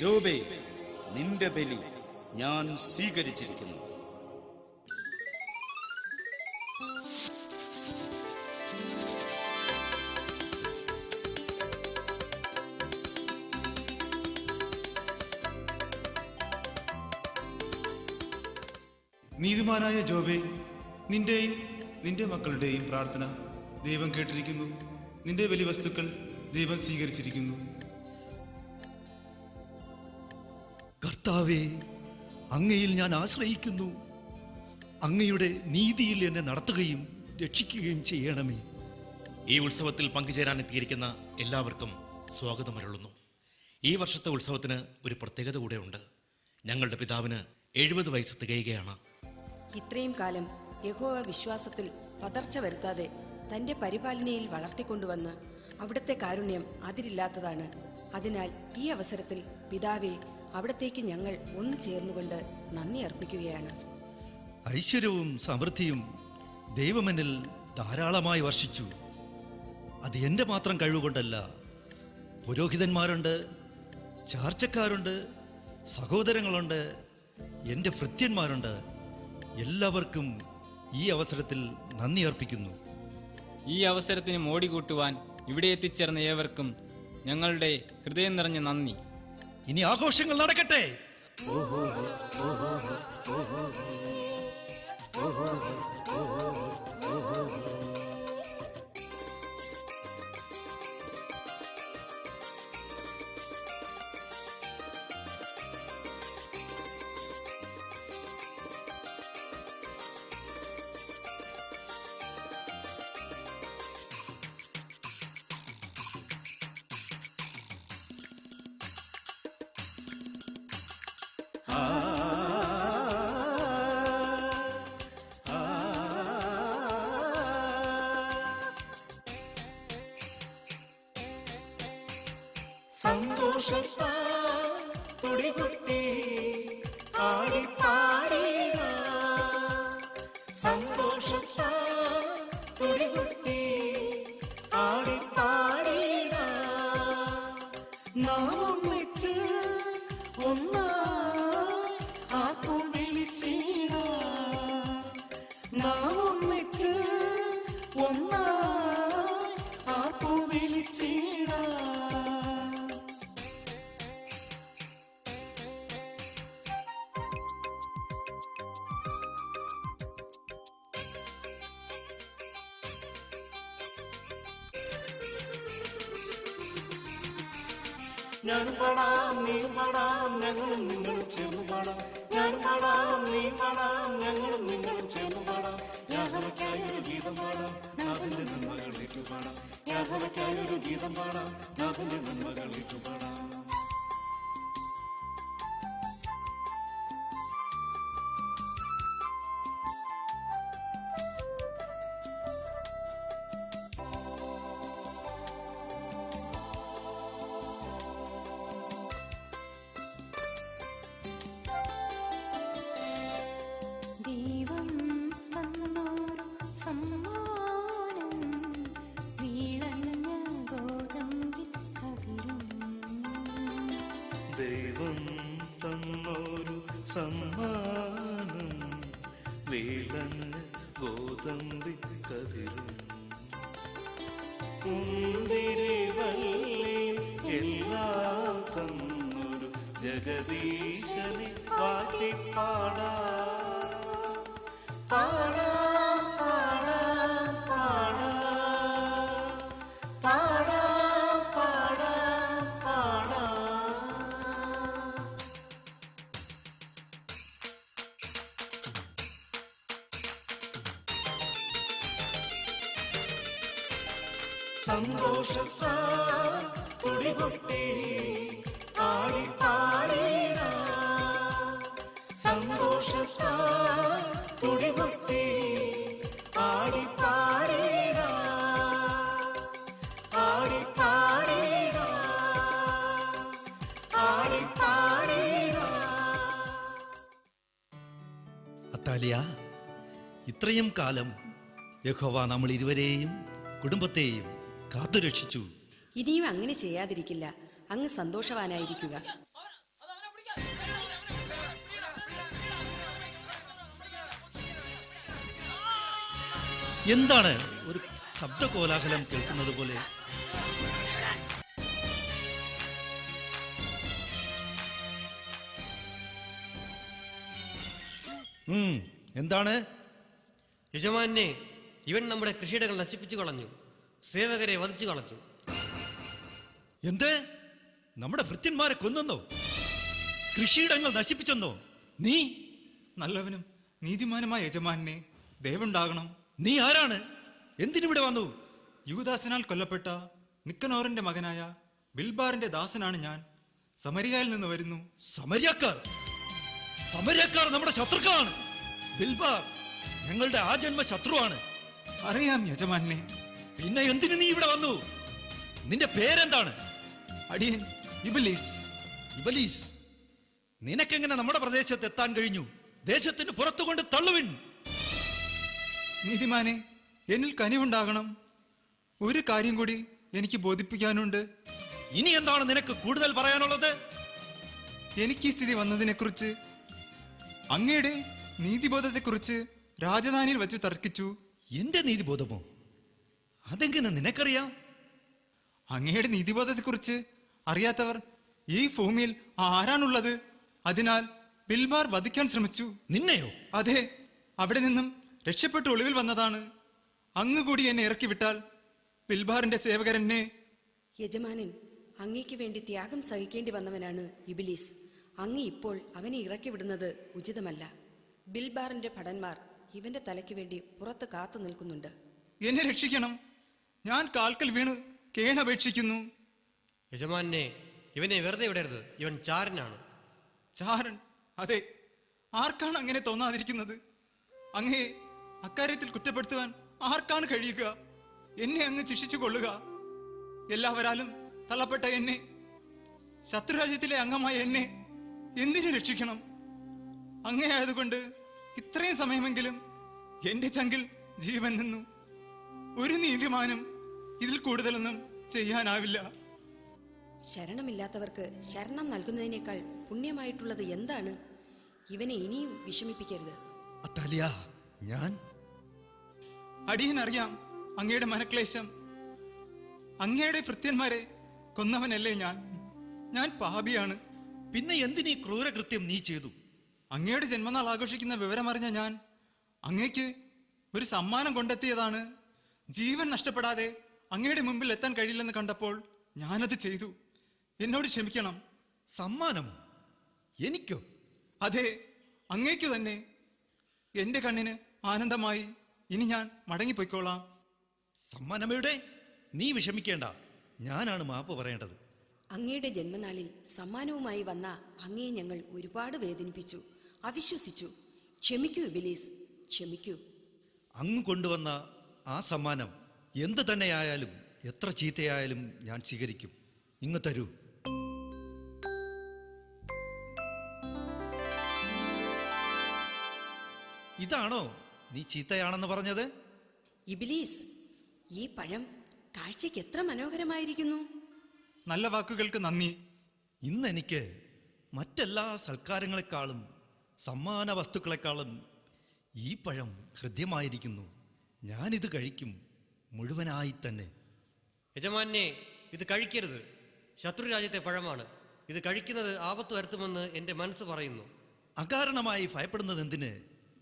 ജോബേ, നിന്റെ ബലി ഞാൻ സ്വീകരിച്ചിരിക്കുന്നു. നീതിമാനായ ജോബേ, നിന്റെയും നിന്റെ മക്കളുടെയും പ്രാർത്ഥന ദൈവം കേട്ടിരിക്കുന്നു. നിന്റെ ബലി വസ്തുക്കൾ ദൈവം സ്വീകരിച്ചിരിക്കുന്നു. കർത്താവേ, അങ്ങയിൽ ഞാൻ ആശ്രയിക്കുന്നു. അങ്ങയുടെ നീതിയിൽ എന്നെ നടത്തുകയും രക്ഷിക്കുകയും ചെയ്യണമേ. ഈ ഉത്സവത്തിൽ പങ്കുചേരാൻ എത്തിയിരിക്കുന്ന എല്ലാവർക്കും സ്വാഗതമരുളുന്നു. ഈ വർഷത്തെ ഉത്സവത്തിന് ഒരു പ്രത്യേകത കൂടെയുണ്ട്. ഞങ്ങളുടെ പിതാവിന് 70 വയസ്സ് തികയുകയാണ്. ഇത്രയും കാലം യഹോവ വിശ്വാസത്തിൽ പതർച്ച വരുത്താതെ തന്റെ പരിപാലനയിൽ വളർത്തിക്കൊണ്ടുവന്ന് അവിടുത്തെ കാരുണ്യം അതിരില്ലാത്തതാണ്. അതിനാൽ ഈ അവസരത്തിൽ പിതാവേ, അവിടത്തേക്ക് ഞങ്ങൾ ഒന്ന് ചേർന്നുകൊണ്ട് നന്ദി അർപ്പിക്കുകയാണ്. ഐശ്വര്യവും സമൃദ്ധിയും ദൈവമെന്നിൽ ധാരാളമായി വർഷിച്ചു. അത് എൻ്റെ മാത്രം കഴിവുകൊണ്ടല്ല. പുരോഹിതന്മാരുണ്ട്, ചാർച്ചക്കാരുണ്ട്, സഹോദരങ്ങളുണ്ട്, എൻ്റെ ഭൃത്യന്മാരുണ്ട്. എല്ലാവർക്കും ഈ അവസരത്തിൽ നന്ദി അർപ്പിക്കുന്നു. ഈ അവസരത്തിന് മോടി കൂട്ടുവാൻ ഇവിടെ എത്തിച്ചേർന്ന ഏവർക്കും ഞങ്ങളുടെ ഹൃദയം നിറഞ്ഞ നന്ദി. ഇനി ആഘോഷങ്ങൾ നടക്കട്ടെ. സന്തോഷത്താൽ തുടികൊട്ടി ആടിപ്പാടിട, സന്തോഷത്താൽ തുടികൊട്ടി ആടിപ്പാടിട, നാം ഒന്നിച്ച് ഒന്നായി ആക്കും വിളിച്ചിട, നാം ഒന്നിച്ച് ഒന്നായി ആക്കും വിളിച്ചിട. ഞാനും പാടാം നീയും പാടാം ഞങ്ങളും നിങ്ങളും ചേർന്ന് പാടാം, ഞാനും പാടാം നീയും പാടാം ഞങ്ങളും നിങ്ങളും ചേർന്ന് പാടാം. യാഹോവയ്ക്കായൊരു ഗീതം പാടാം, നാഥന്റെ നന്മകൾ ഏറ്റുപാടാം. യാഹോവയ്ക്കായൊരു ഗീതം പാടാം, നാഥന്റെ നന്മകൾ ഏറ്റുപാടാം. ദൈവം തന്നൊരു സമ്മാനം, വീളഞ്ഞ ഗോതമ്പിൻ കതിരും. ദൈവം തന്നൊരു സമ്മാനം, വീളഞ്ഞ ഗോതമ്പിൻ കതിരും. മുന്തിരിവള്ളിയും എല്ലാം തന്നൊരു ജഗദീശനെ പാട്ടിപ്പാടാം, പാടാം പാടാം പാടാം, പാടാം പാടാം പാടാം. സന്തോഷത്താൽ തുടികൊട്ടി ആടിപ്പാടിട, സന്തോഷത്താൽ തുടികൊട്ടി ആടിപ്പാടിട, ആടിപ്പാടിട, ആടിപ്പാടിട. അത്താലിയ, ഇത്രയും കാലം യഹോവ നമ്മൾ ഇരുവരെയും കുടുംബത്തെയും കാത്തുരക്ഷിച്ചു. ഇനിയും അങ്ങനെ ചെയ്യാതിരിക്കില്ല. അങ്ങ് സന്തോഷവാനായിരിക്കുക. എന്താണ് ഒരു ശബ്ദകോലാഹലം കേൾക്കുന്നത് പോലെ? എന്താണ്? യജമാനെ, ഇവൻ നമ്മുടെ കൃഷിയിടങ്ങൾ നശിപ്പിച്ചു കളഞ്ഞു, സേവകരെ വധിച്ചു കളഞ്ഞു. എന്ത്? നമ്മുടെ ഭൃത്യന്മാരെ കൊന്നോ? കൃഷിയിടങ്ങൾ നശിപ്പിച്ചെന്നോ? നീ? നല്ലവനും നീതിമാനുമായ യജമാനെ, ദയവുണ്ടാകണം. നീ ആരാണ്? എന്തിനിവിടെ വന്നു? യൂദാസിനാൽ കൊല്ലപ്പെട്ട നിക്കനോറിന്റെ മകനായ ബിൽബാറിന്റെ ദാസനാണ് ഞാൻ. സമരിയയിൽ നിന്ന് വരുന്നു. സമര്യക്കാർ? സമര്യക്കാർ നമ്മുടെ ശത്രുക്കളാണ്. ബിൽബാർ ഞങ്ങളുടെ ആജന്മ ശത്രുവാണ്. അറിയാം യജമാനെ. പിന്നെ എന്തിനു നീ ഇവിടെ വന്നു? നിന്റെ പേരെന്താണ്? അടിയൻ ഇബലീസ്. ഇബലീസ്, നിനക്കെങ്ങനെ നമ്മുടെ പ്രദേശത്ത് എത്താൻ കഴിഞ്ഞു? ദേശത്തിന് പുറത്തു കൊണ്ട് തള്ളുവിൻ. നീതിമാനെ, എന്നിൽ കനിവുണ്ടാകണം. ഒരു കാര്യം കൂടി എനിക്ക് ബോധിപ്പിക്കാനുണ്ട്. ഇനി എന്താണ് നിനക്ക് കൂടുതൽ പറയാനുള്ളത്? എനിക്ക് ഈ സ്ഥിതി വന്നതിനെക്കുറിച്ച്, അങ്ങയുടെ നീതിബോധത്തെക്കുറിച്ച് രാജധാനിയിൽ വെച്ച് തർക്കിച്ചു. എന്റെ നീതിബോധമോ? അതെങ്ങനെ നിനക്കറിയാം? അങ്ങയുടെ നീതിബോധത്തെക്കുറിച്ച് അറിയാത്തവർ ഈ ഭൂമിയിൽ ആരാണുള്ളത്? അതിനാൽ ബിൽബാർ വധിക്കാൻ ശ്രമിച്ചു. നിന്നെയോ? അതെ, അവിടെ നിന്നും രക്ഷപ്പെട്ട് ഒളിവിൽ വന്നതാണ്. അങ്ങ് കൂടി എന്നെ ഇറക്കി വിട്ടാൽ ബിൽബാറിന്റെ സേവകരെന്നെ... യജമാനൻ, അങ്ങയ്ക്ക് വേണ്ടി ത്യാഗം സഹിക്കേണ്ടി വന്നവനാണ് ഇബിലീസ്. അങ്ങ് ഇപ്പോൾ അവനെ ഇറക്കി വിടുന്നത് ഉചിതമല്ല. ബിൽബാറിന്റെ ഭടന്മാർ ഇവന്റെ തലയ്ക്ക് വേണ്ടി പുറത്ത് കാത്തു നിൽക്കുന്നുണ്ട്. എന്നെ രക്ഷിക്കണം. ഞാൻ കാൽക്കൽ വീണ് കേണപേക്ഷിക്കുന്നു. യജമാനെ, ഇവനെ വെറുതെ വിടരുത്. ഇവൻ ചാരനാണ്. ചാരൻ? അതെ. ആർക്കാണ് അങ്ങനെ തോന്നാതിരിക്കുന്നത്? അങ്ങയെ അക്കാര്യത്തിൽ കുറ്റപ്പെടുത്തുവാൻ ആർക്കാണ് കഴിയുക? എന്നെ അങ്ങ് ശിക്ഷിച്ചു കൊള്ളുക. എല്ലാവരാലും തള്ളപ്പെട്ട എന്നെ, ശത്രുരാജ്യത്തിലെ അംഗമായ എന്നെ എന്തിനു രക്ഷിക്കണം? അങ്ങയായതുകൊണ്ട് ഇത്രയും സമയമെങ്കിലും എന്റെ ചങ്കിൽ ജീവൻ നിന്നു. ഒരു നീതിമാനും ഇതിൽ കൂടുതലൊന്നും ചെയ്യാനാവില്ല. ശരണമില്ലാത്തവർക്ക് ശരണം നൽകുന്നതിനേക്കാൾ പുണ്യമായിട്ടുള്ളത് എന്താണ്? ഇവനെ ഇനിയും വിഷമിപ്പിക്കരുത്. അത്താലിയ, ഞാൻ അടിയനറിയാം അങ്ങയുടെ മനക്ലേശം. അങ്ങയുടെ ഭൃത്യന്മാരെ കൊന്നവനല്ലേ ഞാൻ പാപിയാണ്. പിന്നെ എന്തിനീ ക്രൂരകൃത്യം നീ ചെയ്തു? അങ്ങയുടെ ജന്മനാൾ ആഘോഷിക്കുന്ന വിവരമറിഞ്ഞ ഞാൻ അങ്ങയ്ക്ക് ഒരു സമ്മാനം കൊണ്ടെത്തിയതാണ്. ജീവൻ നഷ്ടപ്പെടാതെ അങ്ങയുടെ മുമ്പിൽ എത്താൻ കഴിയില്ലെന്ന് കണ്ടപ്പോൾ ഞാനത് ചെയ്തു. എന്നോട് ക്ഷമിക്കണം. സമ്മാനമോ? എനിക്കോ? അതെ, അങ്ങയ്ക്കു തന്നെ. എന്റെ കണ്ണിന് ആനന്ദമായി. ഇനി ഞാൻ മടങ്ങിപ്പോയിക്കോളാം. സമ്മാനമെവിടെ? നീ വിഷമിക്കേണ്ട, ഞാനാണ് മാപ്പ് പറയേണ്ടത്. അങ്ങയുടെ ജന്മനാളിൽ സമ്മാനവുമായി വന്ന അങ്ങയെ ഞങ്ങൾ ഒരുപാട് വേദനിപ്പിച്ചു, അവിശ്വസിച്ചു. ക്ഷമിക്കൂ ഇബിലീസ്, ക്ഷമിക്കൂ. അങ്ങ് കൊണ്ടുവന്ന ആ സമ്മാനം എന്ത് തന്നെയായാലും, എത്ര ചീത്തയായാലും ഞാൻ സ്വീകരിക്കും. ഇങ്ങ് തരൂ. ഇതാണോ നീ ചീത്തയാണെന്ന് പറഞ്ഞത്? ഇബിലീസ്, ഈ പഴം കാഴ്ചയ്ക്ക് എത്ര മനോഹരമായിരിക്കുന്നു. നല്ല വാക്കുകൾക്ക് നന്ദി. ഇന്ന് എനിക്ക് മറ്റെല്ലാ സൽക്കാരങ്ങളെക്കാളും സമ്മാന വസ്തുക്കളെക്കാളും ഈ പഴം ഹൃദ്യമായിരിക്കുന്നു. ഞാനിത് കഴിക്കും, മുഴുവനായി തന്നെ. യജമാനെ, ഇത് കഴിക്കരുത്. ശത്രുരാജ്യത്തെ പഴമാണ്. ഇത് കഴിക്കുന്നത് ആപത്ത് വരുത്തുമെന്ന് എൻ്റെ മനസ്സ് പറയുന്നു. അകാരണമായി ഭയപ്പെടുന്നത് എന്തിന്?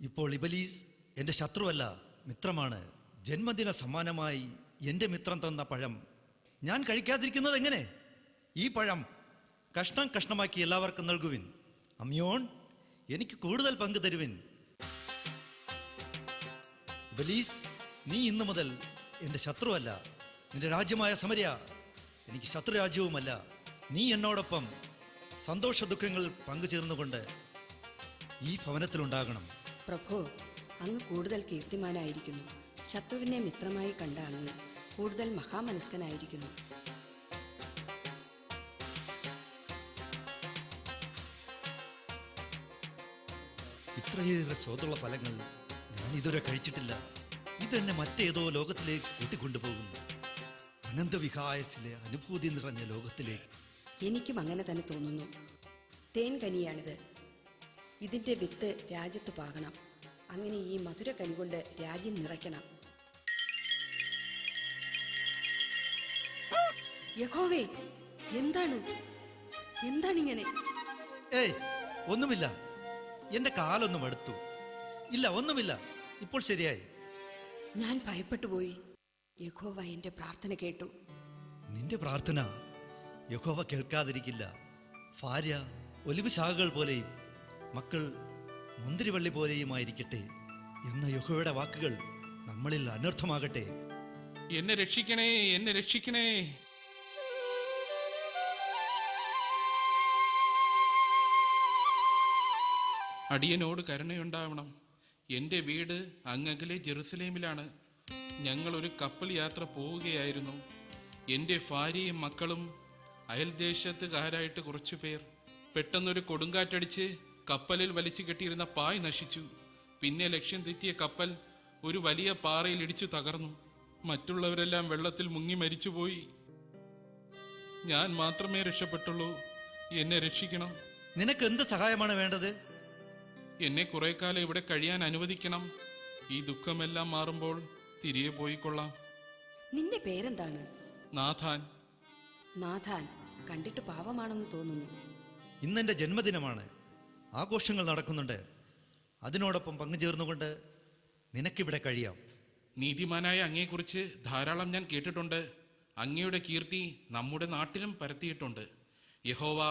ഇപ്പോൾ ഇബലീസ് എൻ്റെ ശത്രുവല്ല, മിത്രമാണ്. ജന്മദിന സമ്മാനമായി എൻ്റെ മിത്രം തന്ന പഴം ഞാൻ കഴിക്കാതിരിക്കുന്നത് എങ്ങനെ? ഈ പഴം കഷ്ണം കഷ്ണമാക്കി എല്ലാവർക്കും നൽകുവിൻ. അമ്യോൺ, എനിക്ക് കൂടുതൽ പങ്ക് തരുവിൻ. ഇബലീസ്, നീ ഇന്നു മുതൽ എൻ്റെ ശത്രുവല്ല. നിന്റെ രാജ്യമായ സമരിയ എനിക്ക് ശത്രുരാജ്യവുമല്ല. നീ എന്നോടൊപ്പം സന്തോഷ ദുഃഖങ്ങൾ പങ്കുചേർന്നുകൊണ്ട് ഈ ഭവനത്തിലുണ്ടാകണം. പ്രഭു, അങ്ങ് കൂടുതൽ കീർത്തിമാനായിരിക്കുന്നു. ശത്രുവിനെ മിത്രമായി കണ്ട അങ്ങ് കൂടുതൽ മഹാമനസ്കനായിരിക്കുന്നു. ഇത്രയേറെ സ്വാദുള്ള ഫലങ്ങൾ ഞാൻ ഇതുവരെ കഴിച്ചിട്ടില്ല. ഇതെന്നെ മറ്റേതോ ലോകത്തിലേക്ക് കൂട്ടിക്കൊണ്ടുപോകുന്നു. അനന്തവിഹായസിലെ അനുഭൂതി നിറഞ്ഞ ലോകത്തിലേക്ക്. എനിക്കും അങ്ങനെ തന്നെ തോന്നുന്നു. തേൻ കനിയാണിത്. ഇതിൻ്റെ വിത്ത് രാജ്യത്ത് പാകണം. അങ്ങനെ ഈ മധുര കനി കൊണ്ട് രാജ്യം നിറയ്ക്കണം. യഹോവേ, എന്താണിങ്ങനെ? ഏയ്, ഒന്നുമില്ല. എൻ്റെ കാലൊന്നും അടുത്തു. ഇല്ല, ഒന്നുമില്ല. ഇപ്പോൾ ശരിയായി. ഞാൻ ഭയപ്പെട്ടു പോയി. യഹോവ എൻ്റെ പ്രാർത്ഥന കേട്ടു. നിന്റെ പ്രാർത്ഥന യഹോവ കേൾക്കാതിരിക്കില്ല. ഭാര്യ ഒലിവ് ശാഖകൾ പോലെയും മക്കൾ മുന്തിരിവള്ളി പോലെയുമായിരിക്കട്ടെ എന്ന യഹോവയുടെ വാക്കുകൾ നമ്മളിൽ അനർത്ഥമാകട്ടെ. എന്നെ രക്ഷിക്കണേ, എന്നെ രക്ഷിക്കണേ. അടിയനോട് കരുണയുണ്ടാവണം. എൻ്റെ വീട് അങ്ങകലെ ജെറുസലേമിലാണ്. ഞങ്ങൾ ഒരു കപ്പൽ യാത്ര പോവുകയായിരുന്നു. എൻ്റെ ഭാര്യയും മക്കളും അയൽദേശത്തുകാരായിട്ട് കുറച്ചു പേർ. പെട്ടെന്നൊരു കൊടുങ്കാറ്റടിച്ച് കപ്പലിൽ വലിച്ചു കെട്ടിയിരുന്ന പായ് നശിച്ചു. പിന്നെ ലക്ഷ്യം തെറ്റിയ കപ്പൽ ഒരു വലിയ പാറയിൽ ഇടിച്ചു തകർന്നു. മറ്റുള്ളവരെല്ലാം വെള്ളത്തിൽ മുങ്ങി മരിച്ചുപോയി. ഞാൻ മാത്രമേ രക്ഷപ്പെട്ടുള്ളൂ. എന്നെ രക്ഷിക്കണം. നിനക്ക് എന്ത് സഹായമാണ് വേണ്ടത്? എന്നെ കുറെ കാലം ഇവിടെ കഴിയാൻ അനുവദിക്കണം. ഈ ദുഃഖമെല്ലാം മാറുമ്പോൾ തിരികെ പോയിക്കൊള്ളാം. നിന്റെ പേരെന്താണ്? നാഥാൻ. നാഥാൻ, കണ്ടിട്ട് പാവമാണെന്ന് തോന്നുന്നു. ഇന്നെൻ്റെ ജന്മദിനമാണ്. ആഘോഷങ്ങൾ നടക്കുന്നുണ്ട്. അതിനോടൊപ്പം പങ്കുചേർന്നുകൊണ്ട് നിനക്കിവിടെ കഴിയാം. നീതിമാനായ അങ്ങയെക്കുറിച്ച് ധാരാളം ഞാൻ കേട്ടിട്ടുണ്ട്. അങ്ങയുടെ കീർത്തി നമ്മുടെ നാട്ടിലും പരത്തിയിട്ടുണ്ട്. യഹോവ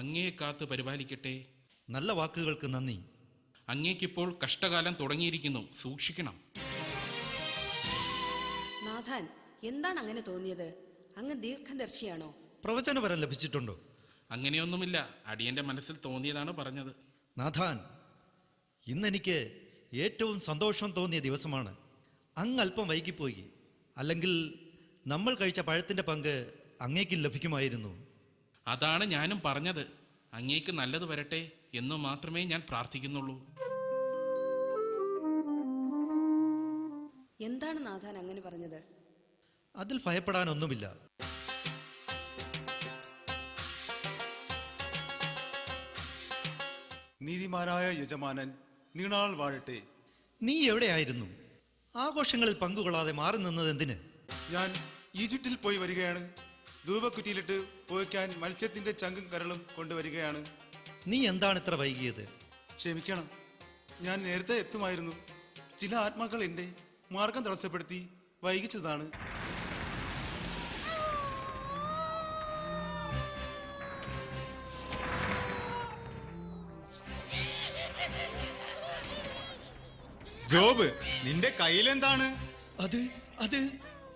അങ്ങയെ കാത്ത് പരിപാലിക്കട്ടെ. നല്ല വാക്കുകൾക്ക് നന്ദി. അങ്ങേക്കിപ്പോൾ കഷ്ടകാലം തുടങ്ങിയിരിക്കുന്നു. സൂക്ഷിക്കണം. നാഥാൻ, എന്താണ് അങ്ങനെ തോന്നിയത്? അങ്ങ് ദീർഘദർശിയാണോ? പ്രവചനവരം ലഭിച്ചിട്ടുണ്ടോ? അങ്ങനെയൊന്നുമില്ല. അടിയന്റെ മനസ്സിൽ തോന്നിയതാണ് പറഞ്ഞത്. നാഥാൻ, ഇന്നെനിക്ക് ഏറ്റവും സന്തോഷം തോന്നിയ ദിവസമാണ്. അങ്ങ് അല്പം വൈകിപ്പോയി. അല്ലെങ്കിൽ നമ്മൾ കഴിച്ച പഴത്തിൻ്റെ പങ്ക് അങ്ങേക്ക് ലഭിക്കുമായിരുന്നു. അതാണ് ഞാനും പറഞ്ഞത്. അങ്ങേക്ക് നല്ലത് വരട്ടെ എന്നു മാത്രമേ ഞാൻ പ്രാർത്ഥിക്കുന്നുള്ളൂ. എന്താണ് നാഥാൻ അങ്ങനെ പറഞ്ഞത്? അതിൽ ഭയപ്പെടാനൊന്നുമില്ല. നീതിമാനായ യജമാനൻ നീണാൾ വാഴട്ടെ. നീ എവിടെയായിരുന്നു? ആഘോഷങ്ങളിൽ പങ്കുകൊള്ളാതെ മാറി നിന്നത് എന്തിന്? ഞാൻ ഈജിപ്തിൽ പോയി വരികയാണ്. ധൂപക്കുറ്റിയിലിട്ട് പുകയ്ക്കാൻ മത്സ്യത്തിന്റെ ചങ്കും കരളും കൊണ്ടുവരികയാണ്. നീ എന്താണ് ഇത്ര വൈകിയത്? ക്ഷമിക്കണം, ഞാൻ നേരത്തെ എത്തുമായിരുന്നു. ചില ആത്മാക്കൾ എൻ്റെ മാർഗം തടസ്സപ്പെടുത്തി വൈകിച്ചതാണ്. ജോബ്, നിന്റെ കയ്യിലെന്താണ്? അത് അത്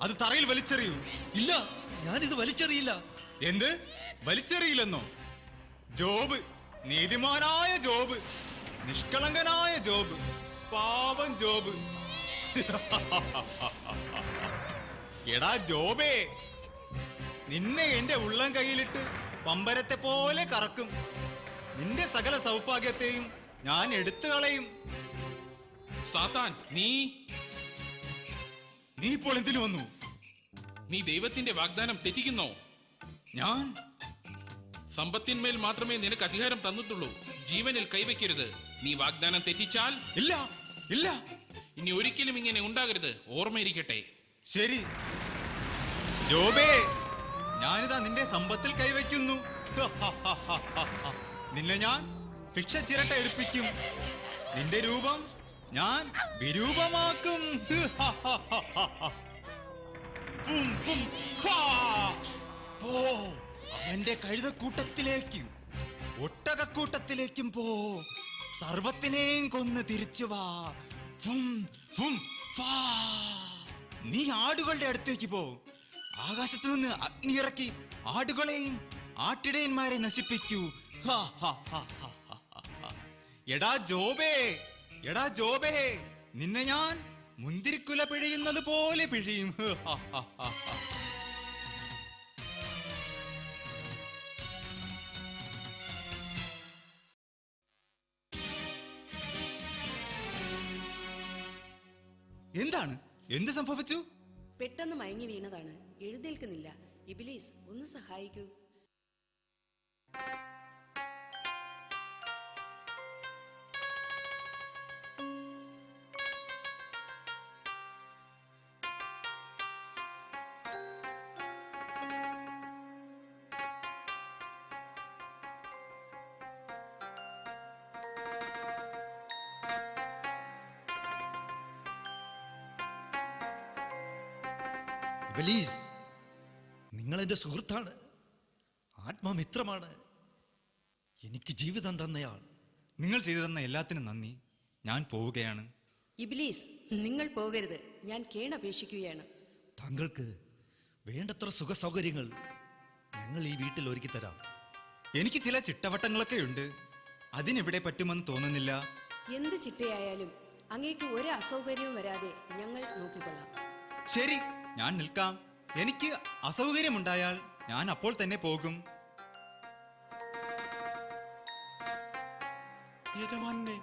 അത് തറയിൽ വലിച്ചെറിയൂ. ഇല്ല, ഞാനിത് വലിച്ചെറിയില്ല. എന്ത്? വലിച്ചെറിയില്ലെന്നോ? ജോബ്, നീതിമാനായ ജോബ്, നിഷ്കളങ്കനായ ജോബ്, പാവം ജോബ്. എടാ ജോബേ, നിന്നെ എന്റെ ഉള്ളം കയ്യിലിട്ട് പമ്പരത്തെ പോലെ കറക്കും. നിന്റെ സകല സൗഭാഗ്യത്തെയും ഞാൻ എടുത്തു കളയും. സാത്താൻ, നീ ഇപ്പോൾ എന്തിനു വന്നു? നീ ദൈവത്തിന്റെ വാഗ്ദാനം തെറ്റിക്കുന്നോ? ഞാൻ സമ്പത്തിന്മേൽ മാത്രമേ നിനക്ക് അധികാരം തന്നിട്ടുള്ളൂ. ജീവനിൽ കൈവയ്ക്കരുത്. നീ വാഗ്ദാനം തെറ്റിച്ചാൽ ഇല്ല ഇല്ല, ഇനി ഒരിക്കലും ഇങ്ങനെ ഉണ്ടാകരുത്. ഓർമ്മയിരിക്കട്ടെ. ശരി ജോബേ, ഞാനിതാ നിന്റെ സമ്പത്തിൽ കൈവയ്ക്കുന്നു. നിന്നെ ഞാൻ ഭിക്ഷ ചിരട്ട എടുപ്പിക്കും. നിന്റെ രൂപം ഞാൻ വിരൂപമാക്കും. പോ, അവന്റെ കഴുതക്കൂട്ടത്തിലേക്കും ഒട്ടകക്കൂട്ടത്തിലേക്കും പോ. സർവത്തിനെയും കൊന്ന് തിരിച്ചു വാ. നീ ആടുകളുടെ അടുത്തേക്ക് പോ. ആകാശത്തു നിന്ന് അഗ്നി ഇറക്കി ആടുകളെയും ആട്ടിടയന്മാരെ നശിപ്പിക്കൂ. എടാ ജോബേ, എടാ ജോബേ, നിന്നെ ഞാൻ മുന്തിരിക്കുല പിഴിയുന്നത് പോലെ പിഴിയും. എന്താണ്? എന്ത് സംഭവിച്ചു? പെട്ടെന്ന് മയങ്ങി വീണതാണ്. എഴുന്നേൽക്കുന്നില്ല. ഇബിലീസ്, ഒന്ന് സഹായിക്കൂ. ഇബലീസ്, നിങ്ങൾ എൻ്റെ സുഹൃത്താണ്, ആത്മമിത്രമാണ്, എനിക്ക് ജീവിതം തന്നയാൾ. നിങ്ങൾ ചെയ്തു തന്ന എല്ലാത്തിനും നന്ദി. ഞാൻ പോവുകയാണ്. ഇബിലീസ്, നിങ്ങൾ പോകരുത്. ഞാൻ കേണപേക്ഷിക്കുകയാണ്. താങ്കൾക്ക് വേണ്ടത്ര സുഖ സൗകര്യങ്ങൾ ഞങ്ങൾ ഈ വീട്ടിൽ ഒരുക്കി തരാം. എനിക്ക് ചില ചിട്ടവട്ടങ്ങളൊക്കെ ഉണ്ട്. അതിനെവിടെ പറ്റുമെന്ന് തോന്നുന്നില്ല. എന്ത് ചിട്ടയായാലും അങ്ങേക്ക് ഒരു അസൗകര്യവും വരാതെ ഞങ്ങൾ നോക്കിക്കൊള്ളാം. ശരി, ഞാൻ നിൽക്കാം. എനിക്ക് അസൗകര്യമുണ്ടായാൽ ഞാൻ അപ്പോൾ തന്നെ പോകും. യജമാനെ,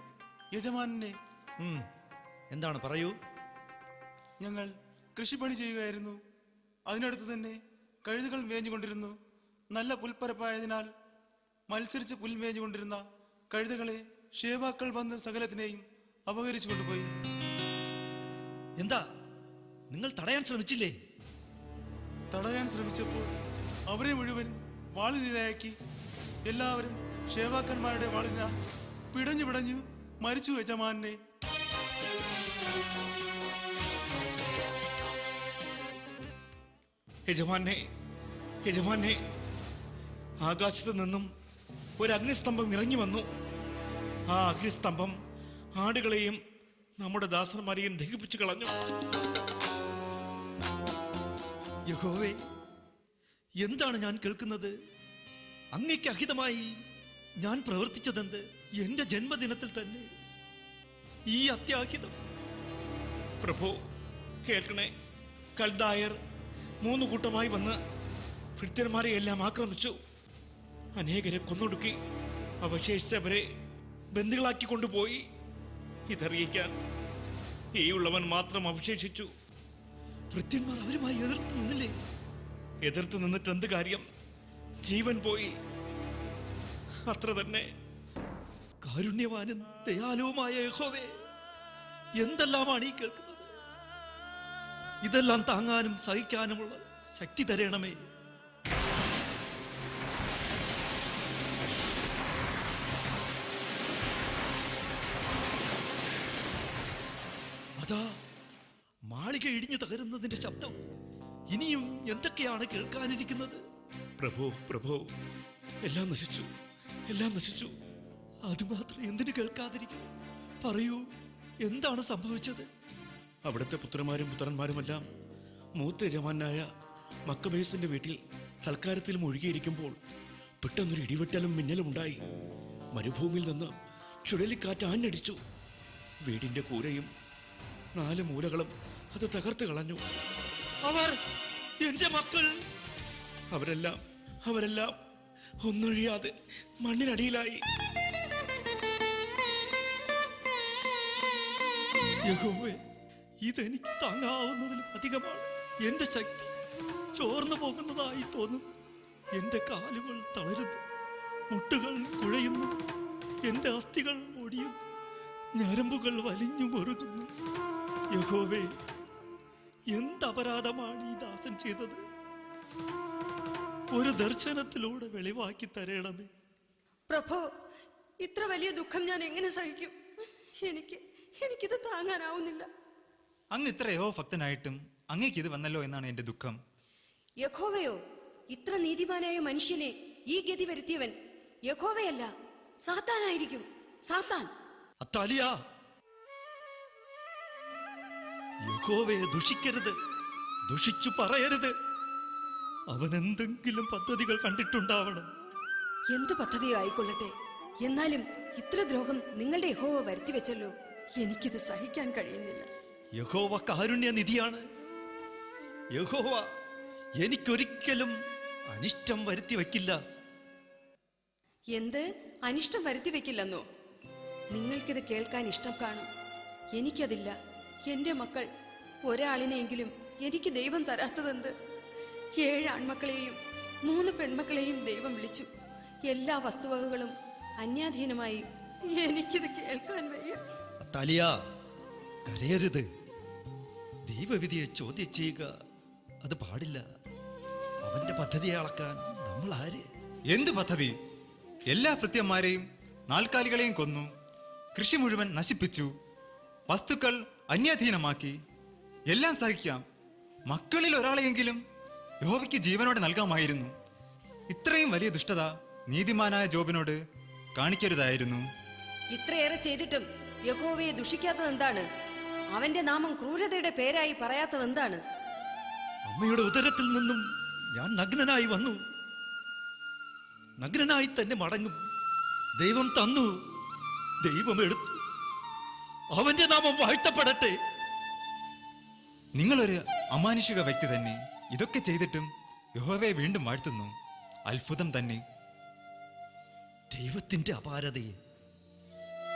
യജമാനെ, എന്താണ് പറയൂ. ഞങ്ങൾ കൃഷിപ്പണി ചെയ്യുകയായിരുന്നു. അതിനടുത്ത് തന്നെ കഴുതുകൾ മേഞ്ഞുകൊണ്ടിരുന്നു. നല്ല പുൽപ്പരപ്പായതിനാൽ മത്സരിച്ച് പുൽമേഞ്ഞുകൊണ്ടിരുന്ന കഴുതകളെ ഷേവാക്കൾ വന്ന് സകലത്തിനെയും അപഹരിച്ചു കൊണ്ടുപോയി. എന്താ, നിങ്ങൾ തടയാൻ ശ്രമിച്ചില്ലേ? തടയാൻ ശ്രമിച്ചപ്പോൾ അവരെ മുഴുവൻ വാളിനിരയാക്കി. എല്ലാവരും ഷേവാക്കന്മാരുടെ വാളിന പിടഞ്ഞു പിടഞ്ഞു മരിച്ചു യജമാനെ. യജമാനെ, യജമാനെ, ആകാശത്ത് നിന്നും ഒരു അഗ്നിസ്തംഭം ഇറങ്ങി വന്നു. ആ അഗ്നിസ്തംഭം ആടുകളെയും നമ്മുടെ ദാസന്മാരെയും ദഹിപ്പിച്ചു കളഞ്ഞു. യഹോവേ, എന്താണ് ഞാൻ കേൾക്കുന്നത്? അങ്ങയ്ക്ക് അഹിതമായി ഞാൻ പ്രവർത്തിച്ചതെന്ത്? എന്റെ ജന്മദിനത്തിൽ തന്നെ ഈ അത്യാഹിതം. പ്രഭു, കേൾക്കണേ. കൽദായർ 3 കൂട്ടമായി വന്ന് ഫിലിസ്ത്യന്മാരെ എല്ലാം ആക്രമിച്ചു. അനേകരെ കൊന്നൊടുക്കി. അവശേഷിച്ചവരെ ബന്ദികളാക്കി കൊണ്ടുപോയി. ഇതറിയിക്കാൻ ഈ ഉള്ളവൻ മാത്രം അവശേഷിച്ചു. ഭൃത്യന്മാർ അവരുമായി എതിർത്ത് നിന്നില്ലേ? എതിർത്ത് നിന്നിട്ട് എന്ത് കാര്യം? ജീവൻ പോയി, അത്ര തന്നെ. കാരുണ്യവാനും ദയാലുവുമായ യഹോവേ, എന്തെല്ലാമാണ് ഈ കേൾക്കുന്നത്? ഇതെല്ലാം താങ്ങാനും സഹിക്കാനുമുള്ള ശക്തി തരണമേ. അതാ മാളിക ഇടിഞ്ഞു തകരുന്നതിന്റെ ശബ്ദം. ഇനിയും എന്തൊക്കെയാണ് കേൾക്കാനിരിക്കുന്നത്? പ്രഭു, പ്രഭു, എല്ലാം നശിച്ചു, എല്ലാം നശിച്ചു. അതുമാത്രം എന്തിനു കേൾക്കാതിരിക്കും? പറയൂ, എന്താണ് സംഭവിച്ചത്? അവിടുത്തെ പുത്രന്മാരും പുത്രന്മാരുമെല്ലാം മൂത്ത യജമാനായ മക്കബേസിന്റെ വീട്ടിൽ സൽക്കാരത്തിൽ മുഴുകിയിരിക്കുമ്പോൾ പെട്ടെന്നൊരു ഇടിവെട്ടലും മിന്നലും ഉണ്ടായി. മരുഭൂമിയിൽ നിന്ന് ചുഴലിക്കാറ്റ് ആഞ്ഞടിച്ചു. വീടിന്റെ കൂരയും 4 മൂലകളും അത് തകർത്ത് കളഞ്ഞു. അവർ, എന്റെ മക്കൾ, അവരെല്ലാം ഒന്നൊഴിയാതെ മണ്ണിനടിയിലായി. യഹോവേ, ഇതെനിക്ക് താങ്ങാവുന്നതിലും അധികമാണ്. എന്റെ ശക്തി ചോർന്നു പോകുന്നതായി തോന്നുന്നു. എന്റെ കാലുകൾ തളരുന്നു, മുട്ടുകൾ കുഴയുന്നു, എന്റെ അസ്ഥികൾ ഒടിയുന്നു, ഞരമ്പുകൾ വലിഞ്ഞു മുറുകുന്നു. യഹോവേ, എന്തപരാധമാണ് ഈ ദാസൻ ചെയ്തത്? ഒരു ദർശനത്തിലൂടെ വെളിവാക്കി തരണമേ. പ്രഭു, ഇത്ര വലിയ ദുഃഖം ഞാൻ എങ്ങനെ സഹിക്കും? എനിക്കിത് താങ്ങാനാവുന്നില്ല. അങ്ങ് ഇത്രയോ ഭക്തനായിട്ടും അങ്ങേക്ക് ഇത് വന്നല്ലോ എന്നാണ് എന്റെ ദുഃഖം. യഹോവയോ? ഇത്ര നീതിമാനായ മനുഷ്യനെ ഈ ഗതി വരുത്തിയവൻ യഹോവയല്ല, സാത്താനായിരിക്കും. സാത്താൻ. അത്താലിയ, യഹോവയെ ദുഷിക്കരുത്, ദുഷിച്ചു പറയരുത്. അവൻ എന്തെങ്കിലും പദ്ധതികൾ കണ്ടിട്ടുണ്ടാവണം. എന്ത് പദ്ധതിയോ ആയിക്കൊള്ളട്ടെ, എന്നാലും ഇത്ര ദ്രോഹം നിങ്ങളുടെ യഹോവ വരുത്തി വെച്ചല്ലോ. എനിക്കിത് സഹിക്കാൻ കഴിയുന്നില്ല. യഹോവ കാരുണ്യനിധിയാണ്. യഹോവ എനിക്കൊരിക്കലും അനിഷ്ടം വരുത്തി വയ്ക്കില്ല. എന്ത് അനിഷ്ടം വരുത്തി വെക്കില്ലെന്നോ? നിങ്ങൾക്കിത് കേൾക്കാൻ ഇഷ്ടം കാണും, എനിക്കതില്ല. എന്റെ മക്കൾ ഒരാളിനെയെങ്കിലും എനിക്ക് ദൈവം തരാത്തതെന്ത്? 7 ആൺമക്കളെയും 3 പെൺമക്കളെയും ദൈവം വിളിച്ചു. എല്ലാ വസ്തുവകകളും അന്യാധീനമായി. എനിക്കിത് കേൾക്കാൻ വയ്യ. അത്താലിയ, കരയരുത്. ദൈവവിധിയെ ചോദ്യം ചെയ്യുക അത് പാടില്ല. അവന്റെ പദ്ധതിയെ അളക്കാൻ നമ്മൾ ആര്? എന്ത് പദ്ധതി? എല്ലാ ഭൃത്യന്മാരെയും 4 കാലികളെയും കൊന്നു, കൃഷി മുഴുവൻ നശിപ്പിച്ചു, വസ്തുക്കൾ അന്യാധീനമാക്കി. എല്ലാം സഹിക്കാം. മക്കളിൽ ഒരാളെയെങ്കിലും യഹോവയ്ക്ക് ജീവനോടെ നൽകാമായിരുന്നു. ഇത്രയും വലിയ ദുഷ്ടത നീതിമാനായ ജോബിനോട് കാണിക്കരുതായിരുന്നു. ഇത്രയേറെ ചെയ്തിട്ടും യഹോവയെ ദുഷിക്കാത്തത് എന്താണ്? അവന്റെ നാമം ക്രൂരതയുടെ പേരായി പറയാത്തത് എന്താണ്? അമ്മയുടെ ഉദരത്തിൽ നിന്നും ഞാൻ നഗ്നനായി വന്നു, നഗ്നനായി തന്നെ മടങ്ങും. ദൈവം തന്നു, ദൈവം എടുത്തു. അവന്റെ നാമം വാഴ്ത്തപ്പെടട്ടെ. നിങ്ങളൊരു അമാനുഷിക വ്യക്തി തന്നെ. ഇതൊക്കെ ചെയ്തിട്ടും യഹോവയെ വീണ്ടും വാഴ്ത്തുന്നു. അത്ഭുതം തന്നെ. ദൈവത്തിന്റെ അപാരതയെ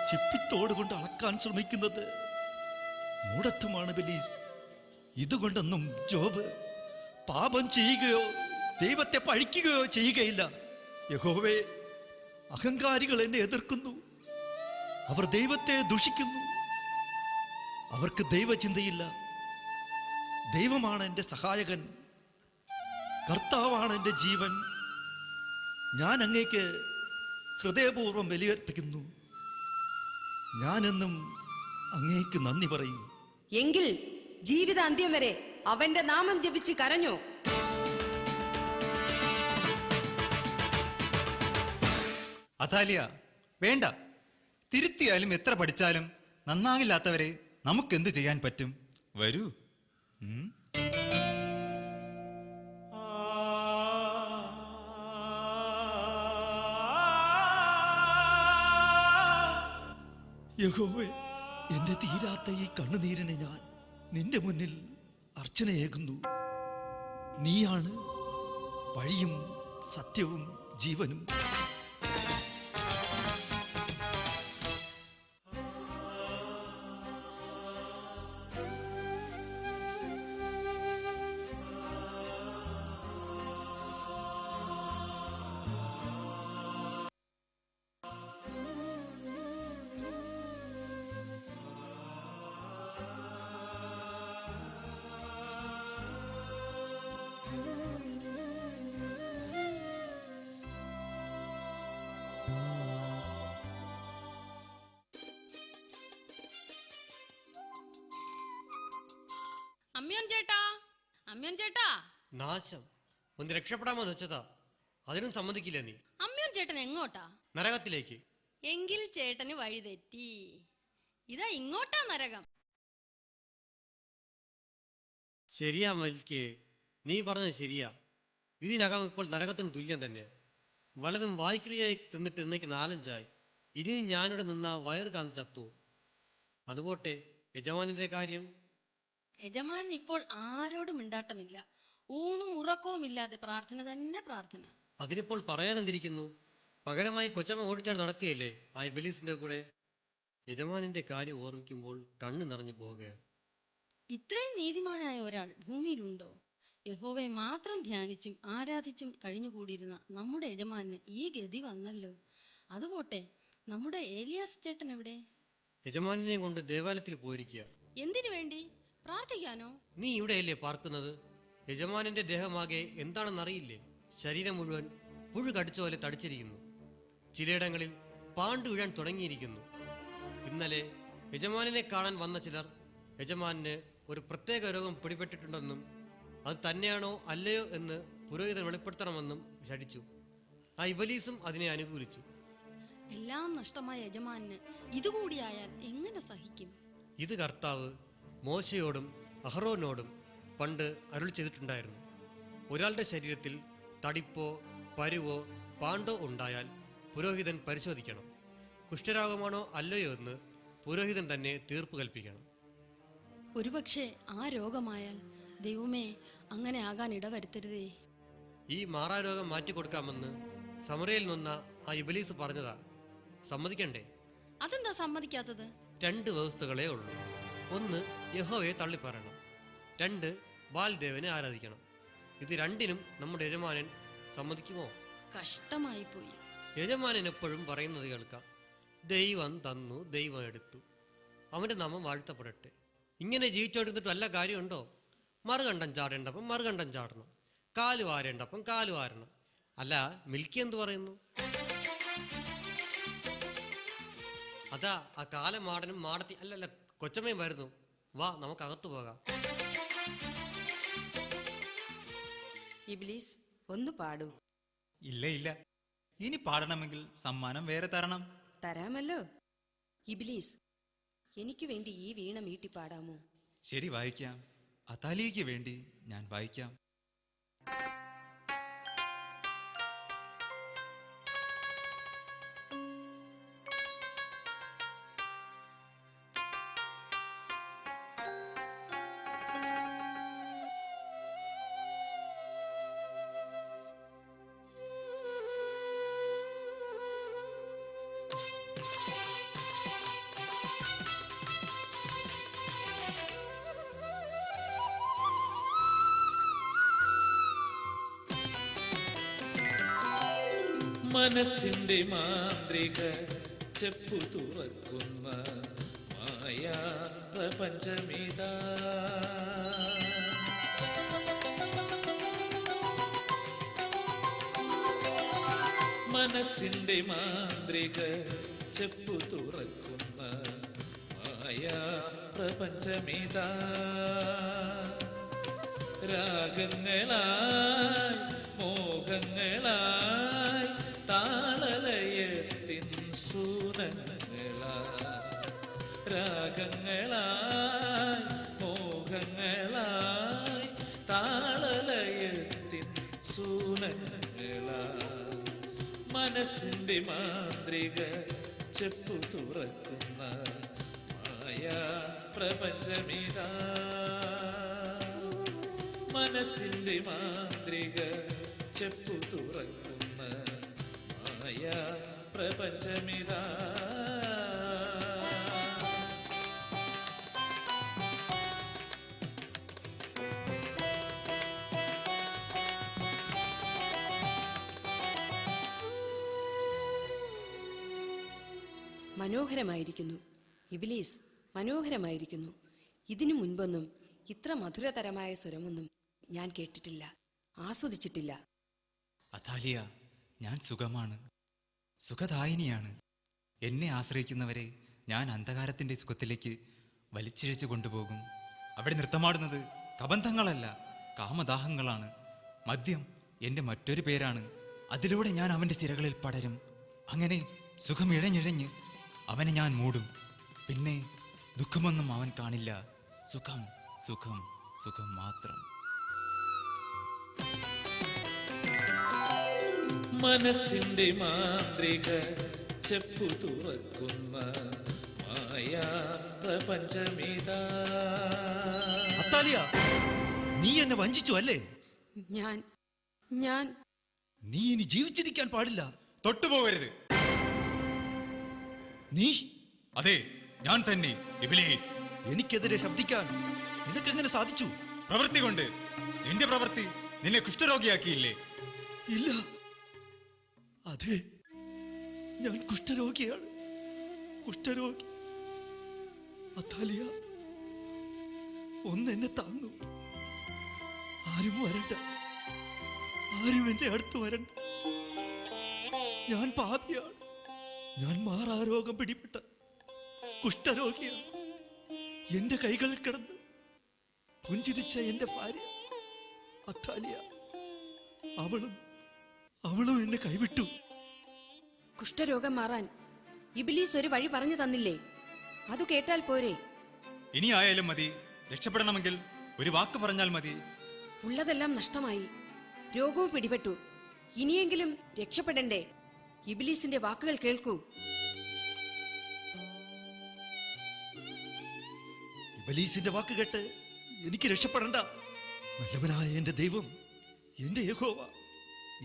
ചിപ്പിത്തോട് കൊണ്ട് അളക്കാൻ ശ്രമിക്കുന്നത് മൂഢത്വമാണ് ബെലീസ്. ഇതുകൊണ്ടൊന്നും ജോബ് പാപം ചെയ്യുകയോ ദൈവത്തെ പഴിക്കുകയോ ചെയ്യുകയില്ല. യഹോവേ, അഹങ്കാരികൾ എന്നെ എതിർക്കുന്നു. അവർ ദൈവത്തെ ദുഷിക്കുന്നു. അവർക്ക് ദൈവചിന്തയില്ല. ദൈവമാണ് എൻ്റെ സഹായകൻ, കർത്താവാണ് എൻ്റെ ജീവൻ. ഞാൻ അങ്ങേക്ക് ഹൃദയപൂർവ്വം ബലിയർപ്പിക്കുന്നു. ഞാനെന്നും അങ്ങേക്ക് നന്ദി പറയും. എങ്കിൽ ജീവിതാന്ത്യം വരെ അവന്റെ നാമം ജപിച്ച് കരഞ്ഞോ? അതാലിയ, വേണ്ട. തിരുത്തിയാലും എത്ര പഠിച്ചാലും നന്നാകില്ലാത്തവരെ നമുക്കെന്ത് ചെയ്യാൻ പറ്റും? വരൂ. യഹോവേ, എന്റെ തീരാത്ത ഈ കണ്ണുനീരിനെ ഞാൻ നിന്റെ മുന്നിൽ അർച്ചനയേകുന്നു. നീയാണ് വഴിയും സത്യവും ജീവനും. അമ്മിയോൻ ചേട്ടാ, അമ്മിയോൻ ചേട്ടാ. നാശം, ഒന്ന് രക്ഷപ്പെടാമെന്ന് വെച്ചതാ, അതിനും സമ്മതിക്കില്ല നീ. അമ്മിയോൻ ചേട്ടൻ എങ്ങോട്ടാ? നരകത്തിലേക്ക്. എങ്കിൽ ചേട്ടന് വഴി തെറ്റി. ഇതാ ഇങ്ങോട്ടാ നരകം. ശരിയാ മൽക്കേ, നീ പറഞ്ഞത് ശരിയാ. ഇതിനകം ഇപ്പോൾ നരകത്തിന് തുല്യം തന്നെ. വലതും വായ്ക്രിയായി തിന്നിട്ട് ഇന്നേക്ക് 4-5 ഇനിയും ഞാനിവിടെ നിന്ന വയറ് കാന്തി ചത്തു. അതുപോട്ടെ, യജമാനിന്റെ കാര്യം. യജമാനൻ ഇപ്പോൾ ആരോടും മിണ്ടാട്ടമില്ല. ഊണും ഉറക്കവും ഇല്ലാതെ പ്രാർത്ഥന തന്നെ പ്രാർത്ഥന. അതിനിപ്പോൾ പറയാനെന്തിരിക്കുന്നു? പകരമായി കൊച്ചമ്മ ഓടിച്ചാൽ നടക്കുകയല്ലേ ആ ഇബിലീസിന്റെ കൂടെ. യജമാനിന്റെ കാര്യം ഓർമ്മിക്കുമ്പോൾ കണ്ണു നിറഞ്ഞു പോവുകയാണ്. ഇത്രയും നീതിമാനായ ഒരാൾ ഭൂമിയിലുണ്ടോ? യഹോവയെ മാത്രം ധ്യാനിച്ചും ആരാധിച്ചും കഴിഞ്ഞുകൂടിയിരുന്ന നമ്മുടെ യജമാനന് ഈ ഗതി വന്നല്ലോ. അതുപോട്ടെ, നമ്മുടെ ഏലിയാസ് ചേട്ടൻ എവിടെ? യജമാനിനെ കൊണ്ട് ദേവാലയത്തിൽ പോയിരിക്കുക. എന്തിനു വേണ്ടി? പ്രാർത്ഥിക്കാനോ? നീ ഇവിടെയല്ലേ പാർക്കുന്നത്? യജമാനന്റെ ദേഹമാകെ എന്താണെന്നറിയില്ലേ? ശരീരം മുഴുവൻ പുഴു കടിച്ച പോലെ തടിച്ചിരിക്കുന്നു. ചിലയിടങ്ങളിൽ പാണ്ടു വീഴാൻ തുടങ്ങിയിരിക്കുന്നു. ഇന്നലെ യജമാനെ കാണാൻ വന്ന ചിലർ യജമാനന് ഒരു പ്രത്യേക രോഗം പിടിപെട്ടിട്ടുണ്ടെന്നും അത് തന്നെയാണോ അല്ലയോ എന്ന് പുരോഹിതൻ വെളിപ്പെടുത്തണമെന്നും ശഠിച്ചു. ആ ഇബലീസും അതിനെ അനുകൂലിച്ചു. എല്ലാം നഷ്ടമായ യജമാനന് ഇതുകൂടിയായാൽ എങ്ങനെ സഹിക്കും? ഇത് കർത്താവ് മോശയോടും അഹറോനോടും പണ്ട് അരുളി ചെയ്തിട്ടുണ്ടായിരുന്നു. ഒരാളുടെ ശരീരത്തിൽ തടിപ്പോ പരുവോ പാണ്ടോ ഉണ്ടായാൽ പുരോഹിതൻ പരിശോധിക്കണം. കുഷ്ഠരോഗമാണോ അല്ലയോ എന്ന് പുരോഹിതൻ തന്നെ തീർപ്പ് കൽപ്പിക്കണം. ഒരുപക്ഷെ ആ രോഗമായാൽ ദൈവമേ, അങ്ങനെ ആകാൻ ഇടവരുത്തരുതേ. ഈ മാറാരോഗം മാറ്റിക്കൊടുക്കാമെന്ന് സമറയിൽ നിന്ന ആ ഇബലീസ് പറഞ്ഞതാ. സമ്മതിക്കണ്ടേ? അതെന്താ സമ്മതിക്കാത്തത്? 2 വ്യവസ്ഥകളേ ഉള്ളൂ. 1, യഹോവയെ തള്ളിപ്പറയണം. 2, ബാൽദേവനെ ആരാധിക്കണം. ഇത് രണ്ടിനും നമ്മുടെ യജമാനൻ സമ്മതിക്കുമോ? കഷ്ടമായി പോയി. യജമാനൻ എപ്പോഴും പറയുന്നത് കേൾക്കാം, ദൈവം തന്നു, ദൈവം എടുത്തു, അവന്റെ നാമം വാഴ്ത്തപ്പെടട്ടെ. ഇങ്ങനെ ജീവിച്ചോടുത്തിട്ട് വല്ല കാര്യമുണ്ടോ? മറുകണ്ഠം ചാടേണ്ടപ്പം മറുകണ്ഠം ചാടണം, കാല് വാരേണ്ടപ്പം കാല് വാരണം. അല്ല, മിൽക്കി എന്ത് പറയുന്നു? അതാ ആ കാലമാടനും മാടത്തി അല്ലല്ല കൊച്ചമ്മയും വരുന്നു. വാ, നമുക്ക് അകത്തു പോകാം. ഇബ്ലീസ്, ഒന്ന് പാടൂ. ഇല്ല ഇല്ല, ഇനി പാടണമെങ്കിൽ സമ്മാനം വേറെ തരണം. തരാമല്ലോ. ഇബ്ലീസ്, എനിക്ക് വേണ്ടി ഈ വീണ മീട്ടി പാടാമോ? ശരി, വായിക്കാം. അതാലിയയ്ക്ക് വേണ്ടി ഞാൻ വായിക്കാം. മനസ്സിന്റെ മാന്ത്രിക ചെപ്പു തുറക്കുന്ന മായാ പ്രപഞ്ചമിതാ. മനസ്സിന്റെ മാന്ത്രിക ചെപ്പു തുറക്കുന്ന മായാ പ്രപഞ്ചമിതാ. രാഗങ്ങളായി മോഹങ്ങളായി താളലയത്തിൻ സൂനങ്ങളായി. രാഗങ്ങളായി മോഹങ്ങളായി താളലയത്തിൻ സൂനങ്ങളായി. മനസ്സിന്റെ മാന്ത്രിക ചെപ്പു തുറക്കുന്ന മായാ പ്രപഞ്ചമിതാ. മനസ്സിന്റെ മാന്ത്രിക ചെപ്പു തുറക്കുന്ന മായാ പ്രപഞ്ചമിതാ. മനോഹരമായിരിക്കുന്നു ഇബ്ലീസ്, മനോഹരമായിരിക്കുന്നു. ഇതിനു മുൻപൊന്നും ഇത്ര മധുരതരമായ സ്വരമൊന്നും ഞാൻ കേട്ടിട്ടില്ല, ആസ്വദിച്ചിട്ടില്ല. അഥാലിയ, ഞാൻ സുഖമാണ്, സുഖദായിനിയാണ്. എന്നെ ആശ്രയിക്കുന്നവരെ ഞാൻ അന്ധകാരത്തിന്റെ സുഖത്തിലേക്ക് വലിച്ചിഴച്ചു കൊണ്ടുപോകും. അവിടെ നൃത്തമാടുന്നത് കബന്ധങ്ങളല്ല, കാമദാഹങ്ങളാണ്. മദ്യം എൻ്റെ മറ്റൊരു പേരാണ്. അതിലൂടെ ഞാൻ അവൻ്റെ ചിറകളിൽ പടരും. അങ്ങനെ സുഖം ഇഴഞ്ഞിഴഞ്ഞ് അവനെ ഞാൻ മൂടും. പിന്നെ ദുഃഖമൊന്നും അവൻ കാണില്ല. സുഖം, സുഖം, സുഖം മാത്രം. മനസ്സിന്റെ മാന്ത്രിക ചെപ്പു തുറക്കുന്ന മായാ പ്രപഞ്ചമിതാ. അത്താലിയ, നീ എന്നെ വഞ്ചിച്ചു അല്ലേ? ഞാൻ നീ ഇനി ജീവിച്ചിരിക്കാൻ പാടില്ല. തൊട്ടുപോകരുത്. നീ? അതെ, ഞാൻ തന്നെ ഇബ്ലീസ്. എനിക്കെതിരെ ശബ്ദിക്കാൻ നിനക്കെങ്ങനെ സാധിച്ചു? പ്രവൃത്തി കൊണ്ട്. നിന്റെ പ്രവൃത്തി നിന്നെ കുഷ്ഠരോഗിയാക്കിയില്ലേ? ഇല്ല, അതെ, ഞാൻ കുഷ്ഠരോഗിയാണ്, കുഷ്ഠരോഗി. അത്താലിയ, ഒന്ന് എന്നെ താങ്ങൂ. ആരും വരണ്ട, ആരും എന്റെ അടുത്ത് വരണ്ട. ഞാൻ പാപിയാണ്. ഞാൻ മാറാരോഗം പിടിപെട്ട കുഷ്ഠരോഗിയാണ്. എന്റെ കൈകളിൽ കിടന്ന് പുഞ്ചിരിച്ച എന്റെ ഭാര്യ അത്താലിയ, അവളും എന്നെ കൈവിട്ടു. കുഷ്ഠരോഗം മാറാൻ ഇബ്ലീസ് ഒരു വഴി പറഞ്ഞു തന്നില്ലേ? അത് കേട്ടാൽ പോരെ? ഇനി ആയാലും മതി. രക്ഷപ്പെടണമെങ്കിൽ ഒരു വാക്ക് പറഞ്ഞാൽ മതി. ഉള്ളതെല്ലാം നഷ്ടമായി, രോഗവും പിടിപെട്ടു. ഇനിയെങ്കിലും രക്ഷപ്പെടണ്ടേ? ഇബ്ലീസിന്റെ വാക്കുകൾ കേൾക്കൂ. ഇബ്ലീസിന്റെ വാക്ക് കേട്ട് എനിക്ക് രക്ഷപ്പെടണ്ട. നല്ലവനായ എന്റെ ദൈവം, എന്റെ യഹോവ,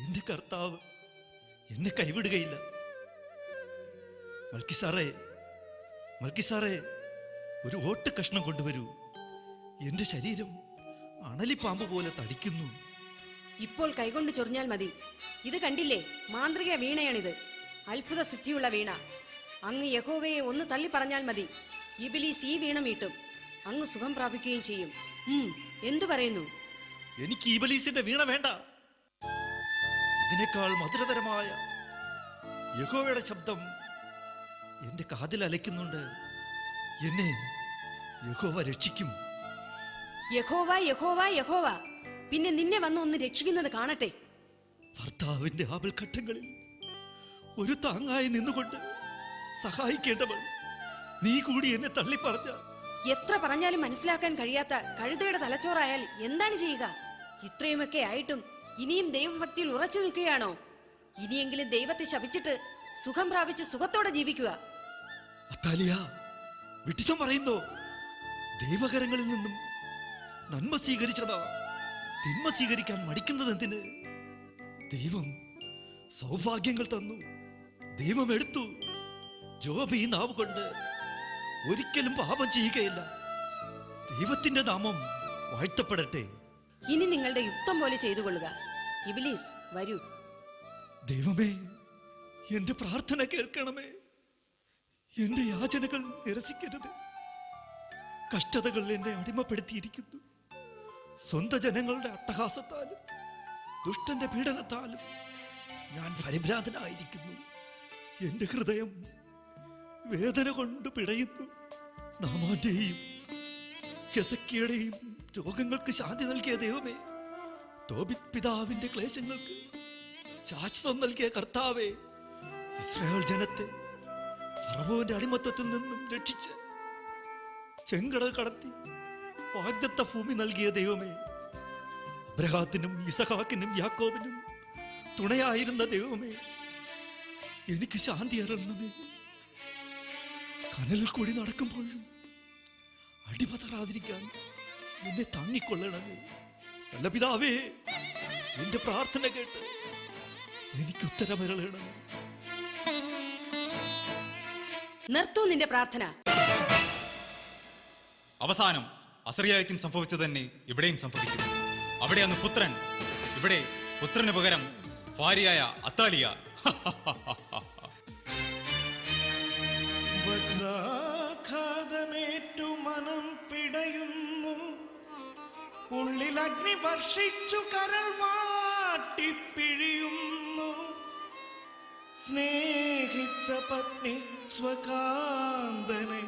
എന്റെ കർത്താവ് എന്നെ കൈവിടുകയില്ല. മൽക്കിസാറേ, ഒരു ഓട്ട് കഷ്ണം കൊണ്ടുവരൂ. എന്റെ ശരീരം അണലിപ്പാമ്പ് പോലെ തടിക്കുന്നു. ഇപ്പോൾ കൈകൊണ്ട് ചൊറിഞ്ഞാൽ മതി. ഇത് കണ്ടില്ലേ? മാന്ത്രിക വീണയാണിത്, അത്ഭുത സിദ്ധിയുള്ള വീണ. അങ്ങ് യഹോവയെ ഒന്ന് തള്ളി പറഞ്ഞാൽ മതി, ഇബ്ലീസ് ഈ വീണ മീട്ടും. അങ്ങ് സുഖം പ്രാപിക്കുകയും ചെയ്യും. എന്തു പറയുന്നു? എനിക്ക് ഇബ്ലീസിന്റെ വീണ വേണ്ട. ഇതിനേക്കാൾ മധുരതരമായ യഹോവയുടെ ശബ്ദം എന്റെ കാതിൽ അലയ്ക്കുന്നുണ്ട്. എന്നെ യഹോവ രക്ഷിക്കും. യഹോവ, യഹോവ, യഹോവ. പിന്നെ നിന്നെ വന്ന് ഒന്ന് രക്ഷിക്കുന്നത് കാണട്ടെ. ഭർത്താവിന്റെ ആപൽഘട്ടങ്ങളിൽ ഒരു താങ്ങായി നിന്നുകൊണ്ട് സഹായിക്കേണ്ടവൾ നീ കൂടി എന്നെ തള്ളി പറഞ്ഞ. എത്ര പറഞ്ഞാലും മനസ്സിലാക്കാൻ കഴിയാത്ത കഴുതയുടെ തലച്ചോറായാൽ എന്താണ് ചെയ്യുക? ഇത്രയുമൊക്കെ ആയിട്ടും ഇനിയും ദൈവഭക്തിയിൽ ഉറച്ചു നിൽക്കുകയാണോ? ഇനിയെങ്കിലും ദൈവത്തെ ശപിച്ചിട്ട് സുഖം പ്രാപിച്ച് സുഖത്തോടെ ജീവിക്കുക. അത്താലിയ, വിട്ടിത്തം പറയുന്നോ? ദൈവകരങ്ങളിൽ നിന്നും നന്മ സ്വീകരിച്ചതാ തിന്മ സ്വീകരിക്കാൻ മടിക്കുന്നത് എന്തിന്? ദൈവം സൗഭാഗ്യങ്ങൾ തന്നു, ദൈവം എടുത്തു. ജോബ് ഈ നാവ് കൊണ്ട് ഒരിക്കലും പാപം ചെയ്യുകയില്ല. ദൈവത്തിന്റെ നാമം വാഴ്ത്തപ്പെടട്ടെ. ഇനി നിങ്ങളുടെ യുക്തം പോലെ ചെയ്തു കൊള്ളുക. ഇബ്ലീസ്, വരൂ. ദൈവമേ, എന്റെ പ്രാർത്ഥന കേൾക്കണമേ. എന്റെ യാചനകൾ നിരസിക്കരുത്. കഷ്ടതകൾ എന്നെ അടിമപ്പെടുത്തിയിരിക്കുന്നു. സ്വന്തം ജനങ്ങളുടെ അട്ടഹാസത്താലും ദുഷ്ടന്റെ പീഡനത്താലും ഞാൻ പരിഭ്രാന്തനായിരിക്കുന്നു. എന്റെ ഹൃദയം വേദന കൊണ്ട് പിടയുന്നു. നാമാന്റെയും ഹെസക്കിയുടെയും രോഗങ്ങൾക്ക് ശാന്തി നൽകിയ ദൈവമേ, തോബിത്ത് പിതാവിന്റെ ക്ലേശങ്ങൾക്ക് ശാശ്വതം നൽകിയ കർത്താവേ, ഇസ്രായേൽ ജനത്തെ ഫറവോന്റെ അടിമത്തത്തിൽ നിന്നും രക്ഷിച്ച് ചെങ്കടൽ കടത്തി വാഗ്ദത്ത ഭൂമി നൽകിയ ദൈവമേ, അബ്രഹാത്തിനും ഇസഹാക്കിനും യാക്കോബിനും തുണയായിരുന്ന ദൈവമേ, എനിക്ക് ശാന്തി അരുളണമേ. കനലിൽ കൂടി നടക്കുമ്പോഴും അടിപതറാതിരിക്കാൻ എന്നെ താങ്ങിക്കൊള്ളണമേ. നല്ല പിതാവേ, എന്റെ പ്രാർത്ഥന കേട്ട് എനിക്ക് ഉത്തരമരുളണമേ. നിർത്തൂ നിന്റെ പ്രാർത്ഥന. അവസാനം അസറിയായ്ക്കും സംഭവിച്ചത് തന്നെ ഇവിടെയും സംഭവിക്കും. അവിടെയാണ് പുത്രൻ, ഇവിടെ പുത്രന് പകരം ഭാര്യയായ അത്താലിയ. വജ്രാഘാതമേറ്റു മനം പിടയുന്നു, ഉള്ളിൽ അഗ്നി വർഷിച്ചു കരൾ വാട്ടിപ്പിഴിയുന്നു. സ്നേഹിച്ച പത്നി സ്വകാന്തനെ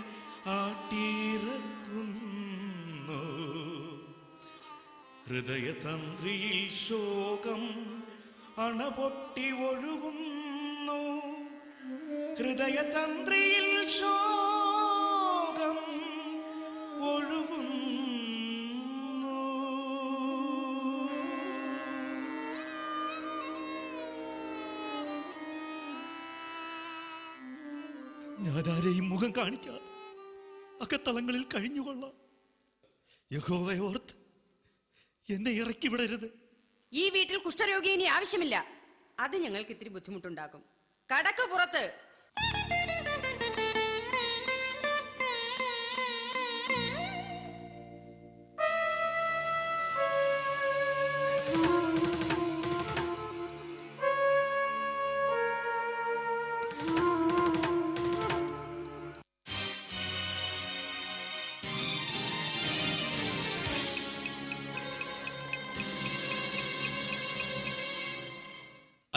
ആട്ടിയിറക്കുന്നു. ഹൃദയതന്ത്രിയിൽ ശോകം അണപൊട്ടി ഒഴുകുന്നു. ഹൃദയതന്ത്രിയിൽ ശോകം ഒഴുകുന്നു. ഞാനാരെയും മുഖം കാണിക്കാതെ അകത്തളങ്ങളിൽ കഴിഞ്ഞുകൊള്ളാം. യഹോവയെ ഓർത്ത് എന്നെ ഇറക്കി വിടരുത്. ഈ വീട്ടിൽ കുഷ്ഠരോഗി ഇനി ആവശ്യമില്ല. അത് ഞങ്ങൾക്ക് ഇത്തിരി ബുദ്ധിമുട്ടുണ്ടാക്കും. കടക്ക് പുറത്ത്.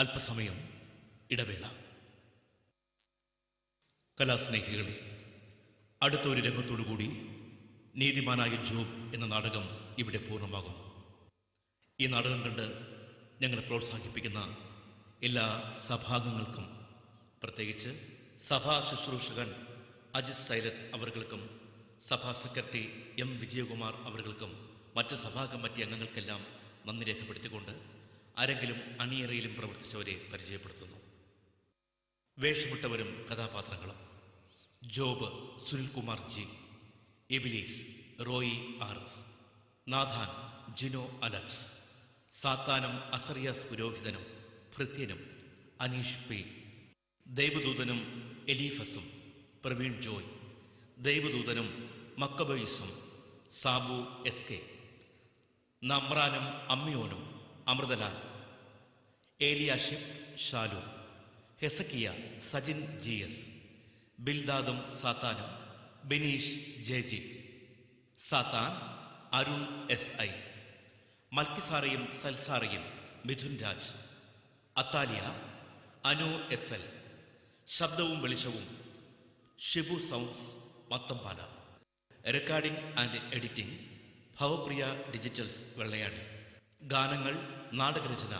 അല്പസമയം ഇടവേള. കലാസ്നേഹികളെ, അടുത്ത ഒരു രംഗത്തോടുകൂടി നീതിമാനായ ജോബ് എന്ന നാടകം ഇവിടെ പൂർണ്ണമാകുന്നു. ഈ നാടകം കണ്ട് ഞങ്ങളെ പ്രോത്സാഹിപ്പിക്കുന്ന എല്ലാ സഭാംഗങ്ങൾക്കും, പ്രത്യേകിച്ച് സഭാ ശുശ്രൂഷകൻ അജിത് സൈലസ് അവർക്കും, സഭാ സെക്രട്ടറി എം വിജയകുമാർ അവർക്കും, മറ്റ് സഭാ കമ്മിറ്റി അംഗങ്ങൾക്കെല്ലാം നന്ദി രേഖപ്പെടുത്തിക്കൊണ്ട് ആരെങ്കിലും അണിയറയിലും പ്രവർത്തിച്ചവരെ പരിചയപ്പെടുത്തുന്നു. വേഷമിട്ടവരും കഥാപാത്രങ്ങളും: ജോബ് സുനിൽകുമാർ ജി, എബിലീസ് റോയി ആർ.എസ്, നാഥാൻ ജിനോ അലക്സ്, സാത്താനും അസറിയാസ് പുരോഹിതനും ഭൃത്യനും അനീഷ് പി, ദൈവദൂതനും എലീഫസും പ്രവീൺ ജോയ്, ദൈവദൂതനും മക്കബയിസും സാബു എസ് കെ, നമ്രാനും അമ്മിയോനും അമൃതലാൽ, ഏലിയാഷിബ് ഷാലു, ഹെസക്കിയ സജിൻ ജി എസ്, ബിൽദാദും സാത്താനും ബിനീഷ് ജെ ജി, സാത്താൻ അരുൺ എസ് ഐ, മൽക്കിസാറയും സൽസാറയും മിഥുൻ രാജ്, അത്താലിയ അനു എസ് എൽ, ശബ്ദവും വെളിച്ചവും Shibu sounds Mathampala, recording and editing Bhavapriya digitals Vellayani, ഗാനങ്ങൾ നാടകരചന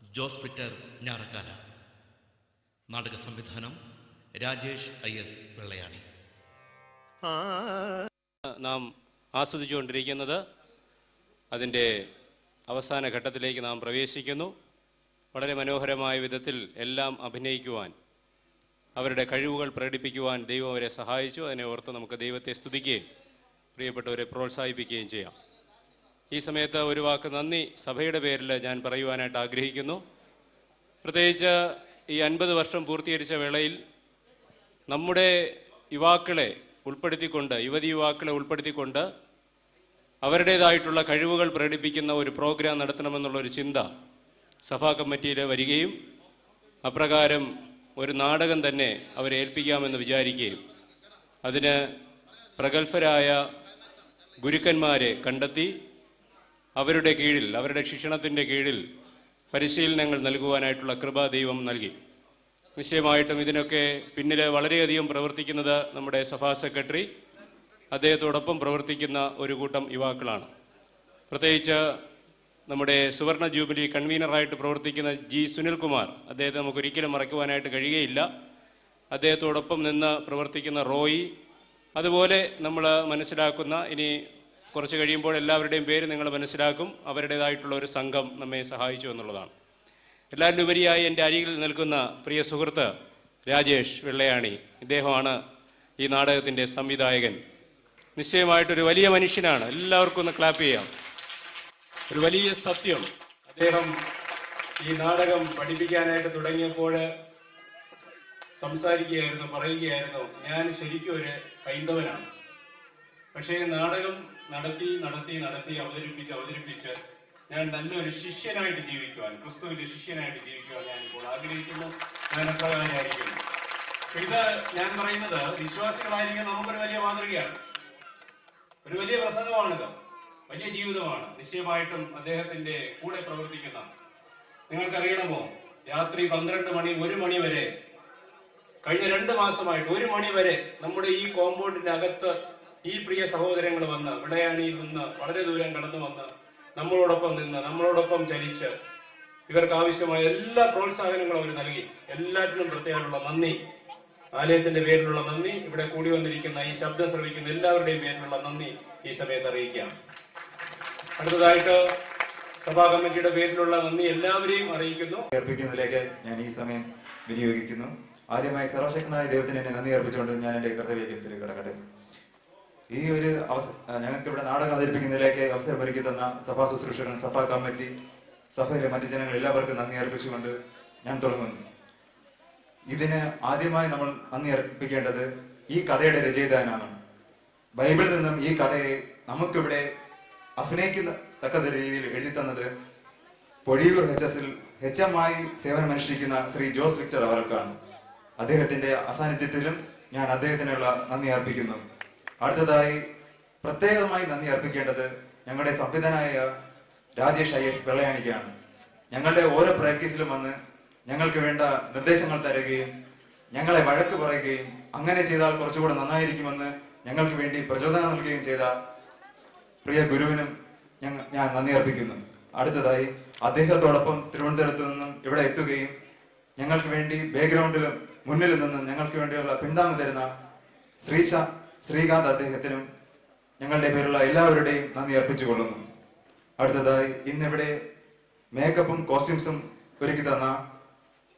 ജോസ് പീറ്റർ ഞാറക്കാല, നാടക സംവിധാനം രാജേഷ് IS വെള്ളയാണി. നാം ആസ്വദിച്ചുകൊണ്ടിരിക്കുന്നത് അതിൻ്റെ അവസാന ഘട്ടത്തിലേക്ക് നാം പ്രവേശിക്കുന്നു. വളരെ മനോഹരമായ വിധത്തിൽ എല്ലാം അഭിനയിക്കുവാൻ, അവരുടെ കഴിവുകൾ പ്രകടിപ്പിക്കുവാൻ ദൈവം അവരെ സഹായിച്ചു. അതിനെ ഓർത്ത് നമുക്ക് ദൈവത്തെ സ്തുതിക്കുകയും പ്രിയപ്പെട്ടവരെ പ്രോത്സാഹിപ്പിക്കുകയും ചെയ്യാം. ഈ സമയത്ത് ഒരു വാക്ക് നന്ദി സഭയുടെ പേരിൽ ഞാൻ പറയുവാനായിട്ട് ആഗ്രഹിക്കുന്നു. പ്രത്യേകിച്ച് ഈ 50 വർഷം പൂർത്തീകരിച്ച വേളയിൽ നമ്മുടെ യുവാക്കളെ ഉൾപ്പെടുത്തിക്കൊണ്ട്, യുവതി യുവാക്കളെ ഉൾപ്പെടുത്തിക്കൊണ്ട് അവരുടേതായിട്ടുള്ള കഴിവുകൾ പ്രകടിപ്പിക്കുന്ന ഒരു പ്രോഗ്രാം നടത്തണമെന്നുള്ളൊരു ചിന്ത സഭാ കമ്മിറ്റിയിൽ വരികയും അപ്രകാരം ഒരു നാടകം തന്നെ അവരെ ഏൽപ്പിക്കാമെന്ന് വിചാരിക്കുകയും അതിന് പ്രഗത്ഭരായ ഗുരുക്കന്മാരെ കണ്ടെത്തി അവരുടെ കീഴിൽ, അവരുടെ ശിക്ഷണത്തിൻ്റെ കീഴിൽ പരിശീലനങ്ങൾ നൽകുവാനായിട്ടുള്ള കൃപ ദൈവം നൽകി. നിശ്ചയമായിട്ടും ഇതിനൊക്കെ പിന്നിൽ വളരെയധികം പ്രവർത്തിക്കുന്നത് നമ്മുടെ സഭാ സെക്രട്ടറി, അദ്ദേഹത്തോടൊപ്പം പ്രവർത്തിക്കുന്ന ഒരു കൂട്ടം യുവാക്കളാണ്. പ്രത്യേകിച്ച് നമ്മുടെ സുവർണ ജൂബിലി കൺവീനറായിട്ട് പ്രവർത്തിക്കുന്ന ജി സുനിൽകുമാർ, അദ്ദേഹത്തെ നമുക്കൊരിക്കലും മറക്കുവാനായിട്ട് കഴിയുകയില്ല. അദ്ദേഹത്തോടൊപ്പം നിന്ന് പ്രവർത്തിക്കുന്ന റോയി, അതുപോലെ നമ്മൾ മനസ്സിലാക്കുന്ന, ഇനി കുറച്ച് കഴിയുമ്പോൾ എല്ലാവരുടെയും പേര് നിങ്ങൾ മനസ്സിലാക്കും, അവരുടേതായിട്ടുള്ള ഒരു സംഘം നമ്മെ സഹായിച്ചു എന്നുള്ളതാണ്. എല്ലാവരും ഉപരിയായി എൻ്റെ അരികിൽ നിൽക്കുന്ന പ്രിയ സുഹൃത്ത് രാജേഷ് വെള്ളയാണി, ഇദ്ദേഹമാണ് ഈ നാടകത്തിൻ്റെ സംവിധായകൻ. നിശ്ചയമായിട്ടൊരു വലിയ മനുഷ്യനാണ്, എല്ലാവർക്കും ഒന്ന് ക്ലാപ്പ് ചെയ്യാം. ഒരു വലിയ സത്യം, അദ്ദേഹം ഈ നാടകം പഠിപ്പിക്കാനായിട്ട് തുടങ്ങിയപ്പോൾ സംസാരിക്കുകയായിരുന്നു, പറയുകയായിരുന്നു, ഞാൻ ശരിക്കും ഒരു ഹൈന്ദവനാണ്, പക്ഷേ നാടകം നടത്തി നടത്തി നടത്തി അവതരിപ്പിച്ച് ഞാൻ നല്ലൊരു ശിഷ്യനായിട്ട് ജീവിക്കുവാൻ, ക്രിസ്തുവിന്റെ ശിഷ്യനായിട്ട് ജീവിക്കുവാൻ ഞാൻ ഇപ്പോൾ ആഗ്രഹിക്കുന്നു. ഞാൻ അപ്രകാരമായിരിക്കുന്നു. ഇത് ഞാൻ പറയുന്നത് വിശ്വാസികളായിരിക്കും നമുക്കൊരു വലിയ മാതൃകയാണ്, ഒരു വലിയ പ്രസംഗമാണിത്, വലിയ ജീവിതമാണ്. നിശ്ചയമായിട്ടും അദ്ദേഹത്തിന്റെ കൂടെ പ്രവർത്തിക്കുന്ന, നിങ്ങൾക്കറിയണമോ, രാത്രി 12 മണി 1 മണി വരെ, കഴിഞ്ഞ 2 മാസമായിട്ട് 1 മണി വരെ നമ്മുടെ ഈ കോമ്പൗണ്ടിന്റെ അകത്ത് ഈ പ്രിയ സഹോദരങ്ങൾ വന്ന്, വെള്ളയാണിയിൽ നിന്ന് വളരെ ദൂരം കടന്നു വന്ന് നമ്മളോടൊപ്പം നിന്ന്, നമ്മളോടൊപ്പം ചലിച്ച്, ഇവർക്ക് ആവശ്യമായ എല്ലാ പ്രോത്സാഹനങ്ങളും അവർ നൽകി. എല്ലാറ്റിനും പ്രത്യേകമുള്ള നന്ദി, ആലയത്തിന്റെ പേരിലുള്ള നന്ദി, ഇവിടെ കൂടി വന്നിരിക്കുന്ന ഈ ശബ്ദം ശ്രവിക്കുന്ന എല്ലാവരുടെയും പേരിലുള്ള നന്ദി ഈ സമയത്ത് അറിയിക്കാം. അടുത്തതായിട്ട് സഭാ കമ്മിറ്റിയുടെ പേരിലുള്ള നന്ദി എല്ലാവരെയും അറിയിക്കുന്നു. അർപ്പിക്കുന്നതിലേക്ക് ഞാൻ ഈ സമയം വിനിയോഗിക്കുന്നു. ആദ്യമായി സർവശക്തനായ ദൈവത്തിന് എന്നെ നന്ദി അർപ്പിച്ചുകൊണ്ട് ഞാൻ എൻ്റെ കർത്തവ്യത്തിലേക്ക് കടക്കട്ടെ. ഈ ഒരു ഞങ്ങൾക്ക് ഇവിടെ നാടകം അവതരിപ്പിക്കുന്നതിലേക്ക് അവസരമൊരുക്കി തന്ന സഭാ ശുശ്രൂഷകൻ, സഭാ കമ്മിറ്റി, സഭയിലെ മറ്റു ജനങ്ങൾ എല്ലാവർക്കും നന്ദി അർപ്പിച്ചുകൊണ്ട് ഞാൻ തുടങ്ങുന്നു. ഇതിന് ആദ്യമായി നമ്മൾ നന്ദി അർപ്പിക്കേണ്ടത് ഈ കഥയുടെ രചയിതാനാണ്. ബൈബിളിൽ നിന്നും ഈ കഥയെ നമുക്കിവിടെ അഭിനയിക്കുന്ന തക്ക രീതിയിൽ എഴുതി തന്നത് പൊഴിയൂർ HSൽ HM ആയി സേവനമനുഷ്ഠിക്കുന്ന ശ്രീ ജോസ് വിക്ടർ അവർക്കാണ്. അദ്ദേഹത്തിന്റെ അസാന്നിധ്യത്തിലും ഞാൻ അദ്ദേഹത്തിനുള്ള നന്ദി അർപ്പിക്കുന്നു. അടുത്തതായി പ്രത്യേകമായി നന്ദി അർപ്പിക്കേണ്ടത് ഞങ്ങളുടെ സംവിധാനായ രാജേഷ് IS വെള്ളയാണിക്കാണ്. ഞങ്ങളുടെ ഓരോ പ്രാക്ടീസിലും വന്ന് ഞങ്ങൾക്ക് വേണ്ട നിർദ്ദേശങ്ങൾ തരുകയും ഞങ്ങളെ വഴക്ക് പറയുകയും അങ്ങനെ ചെയ്താൽ കുറച്ചുകൂടെ നന്നായിരിക്കുമെന്ന് ഞങ്ങൾക്ക് വേണ്ടി പ്രചോദനം നൽകുകയും ചെയ്ത പ്രിയ ഗുരുവിനും ഞാൻ നന്ദി അർപ്പിക്കുന്നു. അടുത്തതായി അദ്ദേഹത്തോടൊപ്പം തിരുവനന്തപുരത്ത് നിന്നും ഇവിടെ എത്തുകയും ഞങ്ങൾക്ക് വേണ്ടി ബാക്ക്ഗ്രൗണ്ടിലും മുന്നിലും നിന്നും ഞങ്ങൾക്ക് വേണ്ടിയുള്ള പിന്താങ്ങ് തരുന്ന ശ്രീകാന്ത് അദ്ദേഹത്തിനും ഞങ്ങളുടെ പേരുള്ള എല്ലാവരുടെയും നന്ദി അർപ്പിച്ചുകൊള്ളുന്നു. അടുത്തതായി ഇന്നിവിടെ മേക്കപ്പും കോസ്റ്റ്യൂംസും ഒരുക്കി തന്ന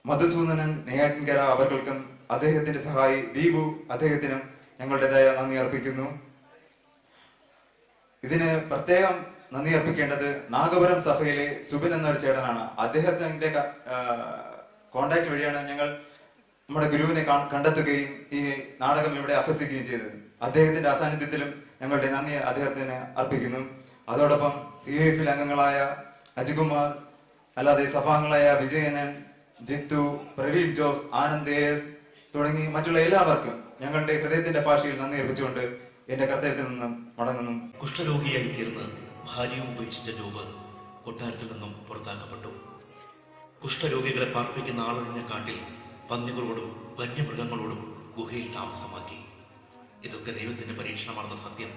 മധുസൂദനൻ നെയ്യാറ്റിൻകര അവർക്കും അദ്ദേഹത്തിന്റെ സഹായി ദീപു അദ്ദേഹത്തിനും ഞങ്ങളുടേതായ നന്ദി അർപ്പിക്കുന്നു. ഇതിന് പ്രത്യേകം നന്ദി അർപ്പിക്കേണ്ടത് നാഗപുരം സഭയിലെ സുബിൻ എന്നൊരു ചേട്ടനാണ്. അദ്ദേഹത്തിന്റെ കോണ്ടാക്ട് വഴിയാണ് ഞങ്ങൾ നമ്മുടെ ഗുരുവിനെ കണ്ടെത്തുകയും ഈ നാടകം ഇവിടെ അഭ്യസിക്കുകയും ചെയ്തത്. അദ്ദേഹത്തിന്റെ അസാന്നിധ്യത്തിലും ഞങ്ങളുടെ നന്ദി അദ്ദേഹത്തിന് അർപ്പിക്കുന്നു. അതോടൊപ്പം CIF അംഗങ്ങളായ അജികുമാർ, അല്ലാതെ സഭാംഗങ്ങളായ വിജയനൻ, ജിത്തു, പ്രവീൺ ജോസ്, ആനന്ദ് AS തുടങ്ങി മറ്റുള്ള എല്ലാവർക്കും ഞങ്ങളുടെ ഹൃദയത്തിന്റെ ഭാഷയിൽ നന്ദി അർപ്പിച്ചുകൊണ്ട് എന്റെ കർത്തവ്യത്തിൽ നിന്നും മടങ്ങുന്നു. കുഷ്ഠരോഗിയായി തീർന്ന് ഭാര്യയും ഉപേക്ഷിച്ച ജോബ് കൊട്ടാരത്തിൽ നിന്നും പുറത്താക്കപ്പെട്ടു. കുഷ്ഠരോഗികളെ പാർപ്പിക്കുന്ന ആളൊഴിഞ്ഞ കാട്ടിൽ പന്നികളോടും വന്യമൃഗങ്ങളോടും ഗുഹയിൽ താമസമാക്കി. ഇതൊക്കെ ദൈവത്തിന്റെ പരീക്ഷണമാണെന്ന സത്യം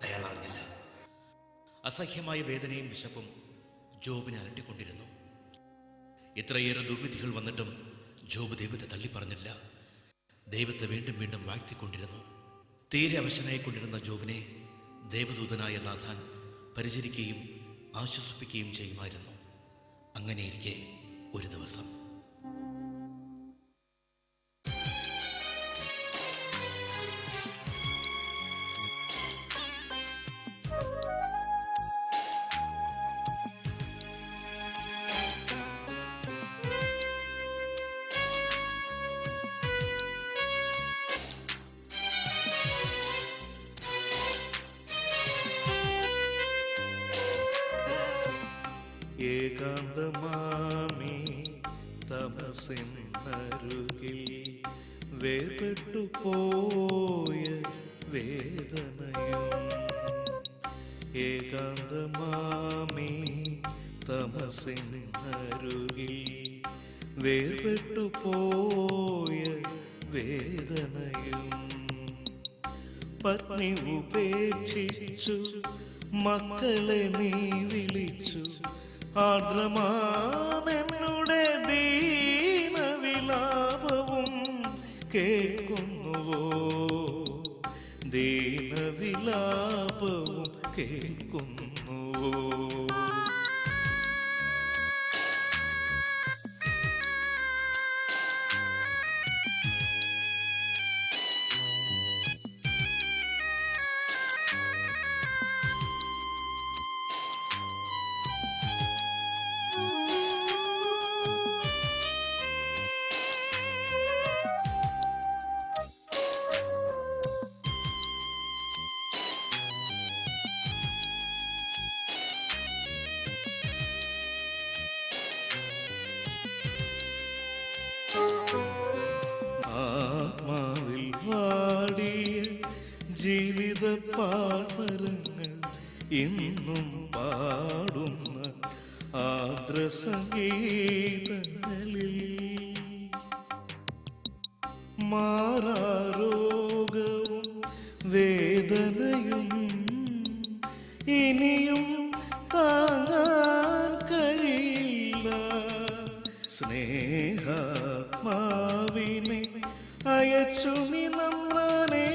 അയാൾ അറിഞ്ഞില്ല. അസഹ്യമായ വേദനയും വിശപ്പും ജോബിനെ അലട്ടിക്കൊണ്ടിരുന്നു. ഇത്രയേറെ ദുർവിധികൾ വന്നിട്ടും ജോബ് ദൈവത്തെ തള്ളിപ്പറഞ്ഞില്ല. ദൈവത്തെ വീണ്ടും വീണ്ടും വാഴ്ത്തിക്കൊണ്ടിരുന്നു. തീരെ അവശനായിക്കൊണ്ടിരുന്ന ജോബിനെ ദേവദൂതനായ നാഥാൻ പരിചരിക്കുകയും ആശ്വസിപ്പിക്കുകയും ചെയ്യുമായിരുന്നു. അങ്ങനെയിരിക്കെ ഒരു ദിവസം ഏകാന്തമാമി തമസിന്നരുകിൽ വേർപെട്ടു പോയ വേദനയും ഏകാന്തമാമീ തമസിനരുകിൽ വേർപെട്ടു പോയ വേദനയും പത്നി ഉപേക്ഷിച്ചു മക്കളെ നീ വിളിച്ചു ആർദ്രമാമെന്നുടെ ദീനവിലാപവും കേൾക്കുന്നുവോ ദീനവിലാപവും കേൾക്കുന്നുവോ ആത്മാവിൽ വാടിയ ജീവിത പാമരങ്ങൾ ഇന്നും പാടുന്ന ആർദ്രസംഗീതങ്ങളിൽ മാറാരോഗവും വേദനയും ഇനിയും താങ്ങാൻ കഴിയില്ല സ്നേഹാത്മാവിനെ അയച്ചു നീ നമ്മളെ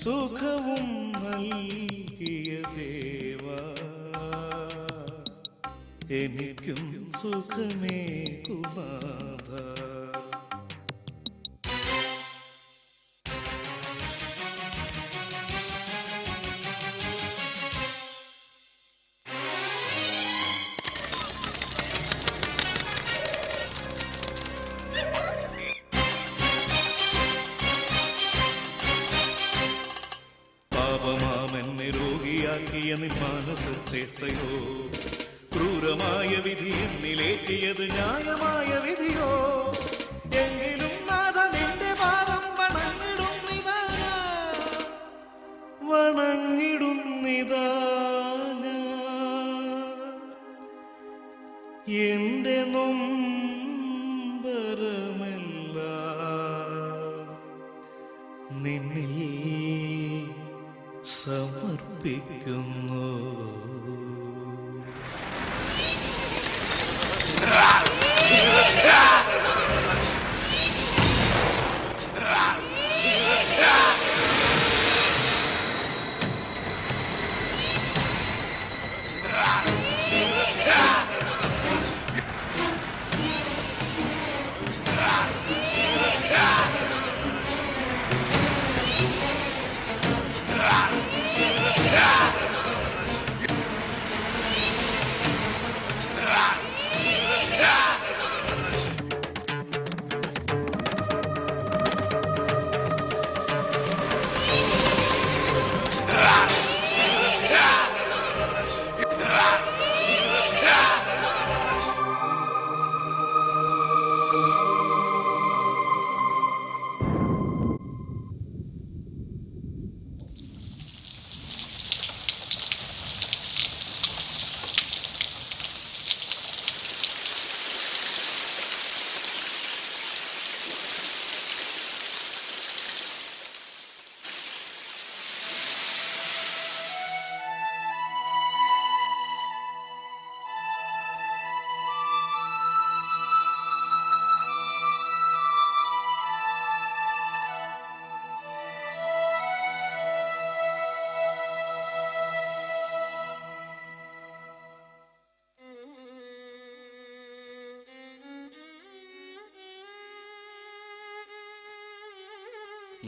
സുഖവും നൽകിയ ദേവാ എനിക്കും സുഖമേ കുനാഥ പാപമാമെന്നെ രോഗിയാക്കിയ നിന്മാനസേത്രയോ ക്രൂരമായ വിധി എന്നിലേറ്റിയത് ന്യായമായ വിധിയോ എങ്കിലും നാഥ നിന്റെ പാദം വണങ്ങിടുന്നിതാ എന്റെ നൊമ്പരമെല്ലാം നിന്നിൽ സമർപ്പിക്കുന്നു.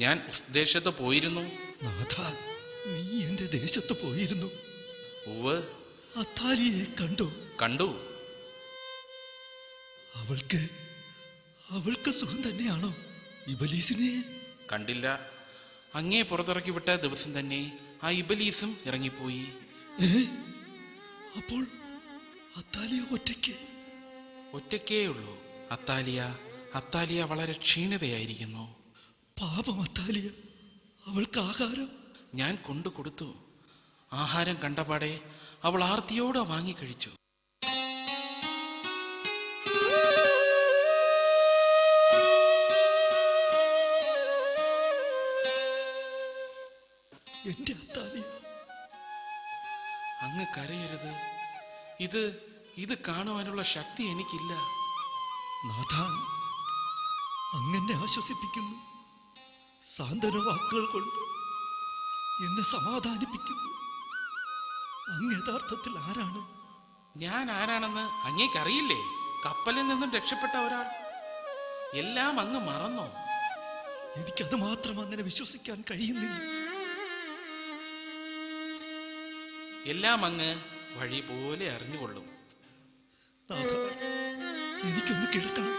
ഞാൻ ദേശത്ത് പോയിരുന്നു. നാഥ, നീ എന്റെ ദേശത്ത് പോയിരുന്നു. ഉവ്വ്. അത്താലിയെ കണ്ടു? കണ്ടു. അവൾക്ക് സുഖം തന്നെയാണോ? ഇബലീസിനെ കണ്ടില്ല. അങ്ങേ പുറത്തിറക്കി വിട്ട ദിവസം തന്നെ ആ ഇബലീസും ഇറങ്ങിപ്പോയി. അപ്പോൾ അത്താലിയ ഒറ്റയ്ക്കേ ഉള്ളൂ. അത്താലിയ വളരെ ക്ഷീണിതയായിരിക്കുന്നു. പാപം അത്താലിയ, അവൾക്ക് ആഹാരം ഞാൻ കൊണ്ടു കൊടുത്തു. ആഹാരം കണ്ടപാടെ അവൾ ആർത്തിയോടെ വാങ്ങിക്കഴിച്ചു. എന്റെ അത്താലിയ, അങ്ങ് കരയരുത്. ഇത് കാണുവാനുള്ള ശക്തി എനിക്കില്ല. നാഥാൻ അങ്ങനെ ആശ്വസിപ്പിക്കുന്നു. സാന്ത്വന വാക്കുകൾ കൊണ്ട് എന്നെ സമാധാനിപ്പിക്കുന്നു. അങ്ങ് യഥാർത്ഥത്തിൽ ആരാണ്? ഞാൻ ആരാണെന്ന് അങ്ങേക്കറിയില്ലേ? കപ്പലിൽ നിന്നും രക്ഷപ്പെട്ട ഒരാൾ. എല്ലാം അങ്ങ് മറന്നോ? എനിക്കത് മാത്രം അങ്ങനെ വിശ്വസിക്കാൻ കഴിയുന്നില്ല. എല്ലാം അങ്ങ് വഴി പോലെ അറിഞ്ഞുകൊള്ളും. നാഥ, എനിക്കൊന്ന് കിടക്കണം.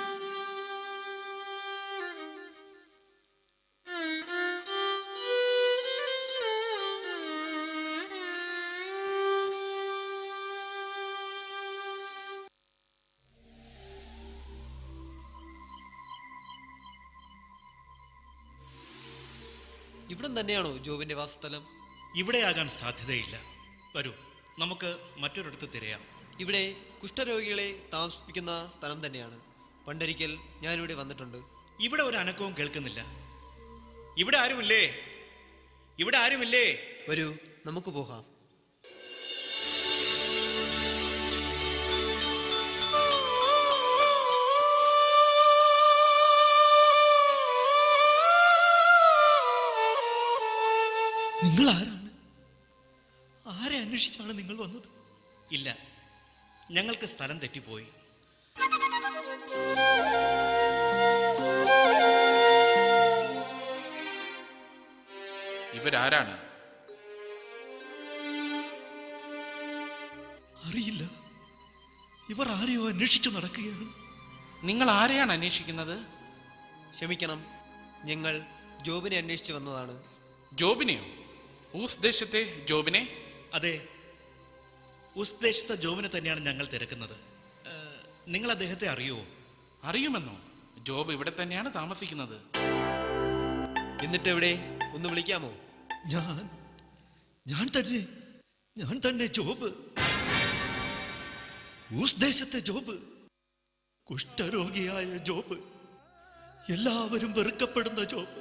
ഇവിടം തന്നെയാണോ ജോബിന്റെ വാസസ്ഥലം? ഇവിടെയാകാൻ സാധ്യതയില്ല. വരൂ, നമുക്ക് മറ്റൊരിടത്ത് തിരയാം. ഇവിടെ കുഷ്ഠരോഗികളെ താമസിപ്പിക്കുന്ന സ്ഥലം തന്നെയാണ്. പണ്ടൊരിക്കൽ ഞാനിവിടെ വന്നിട്ടുണ്ട്. ഇവിടെ ഒരു അനക്കവും കേൾക്കുന്നില്ല. ഇവിടെ ആരുമില്ലേ? ഇവിടെ ആരുമില്ലേ? വരൂ, നമുക്ക് പോകാം. നിങ്ങൾ ആരാണ്? ആരെ അന്വേഷിച്ചാണ് നിങ്ങൾ വന്നത്? ഇല്ല, ഞങ്ങൾക്ക് സ്ഥലം തെറ്റിപ്പോയി. ഇവരാരാണ്? അറിയില്ല. ഇവർ ആരെയോ അന്വേഷിച്ചു നടക്കുകയാണ്. നിങ്ങൾ ആരെയാണ് അന്വേഷിക്കുന്നത്? ക്ഷമിക്കണം, ഞങ്ങൾ ജോബിനെ അന്വേഷിച്ചു വന്നതാണ്. ജോബിനെയോ? ഊസ് ദേശത്തെ ജോബിനെ? അതെ, ഉസ് ദേശത്തെ ജോബിനെ തന്നെയാണ് ഞങ്ങൾ തിരക്കുന്നത്. നിങ്ങൾ അദ്ദേഹത്തെ അറിയുമോ? അറിയുമെന്നോ? ജോബ് ഇവിടെ തന്നെയാണ് താമസിക്കുന്നത്. എന്നിട്ട് എവിടെ? ഒന്ന് വിളിക്കാമോ? ഞാൻ തന്നെ ജോബ്. ഊസ് ദേശത്തെ ജോബ്. കുഷ്ഠരോഗിയായ ജോബ്. എല്ലാവരും വെറുക്കപ്പെടുന്ന ജോബ്.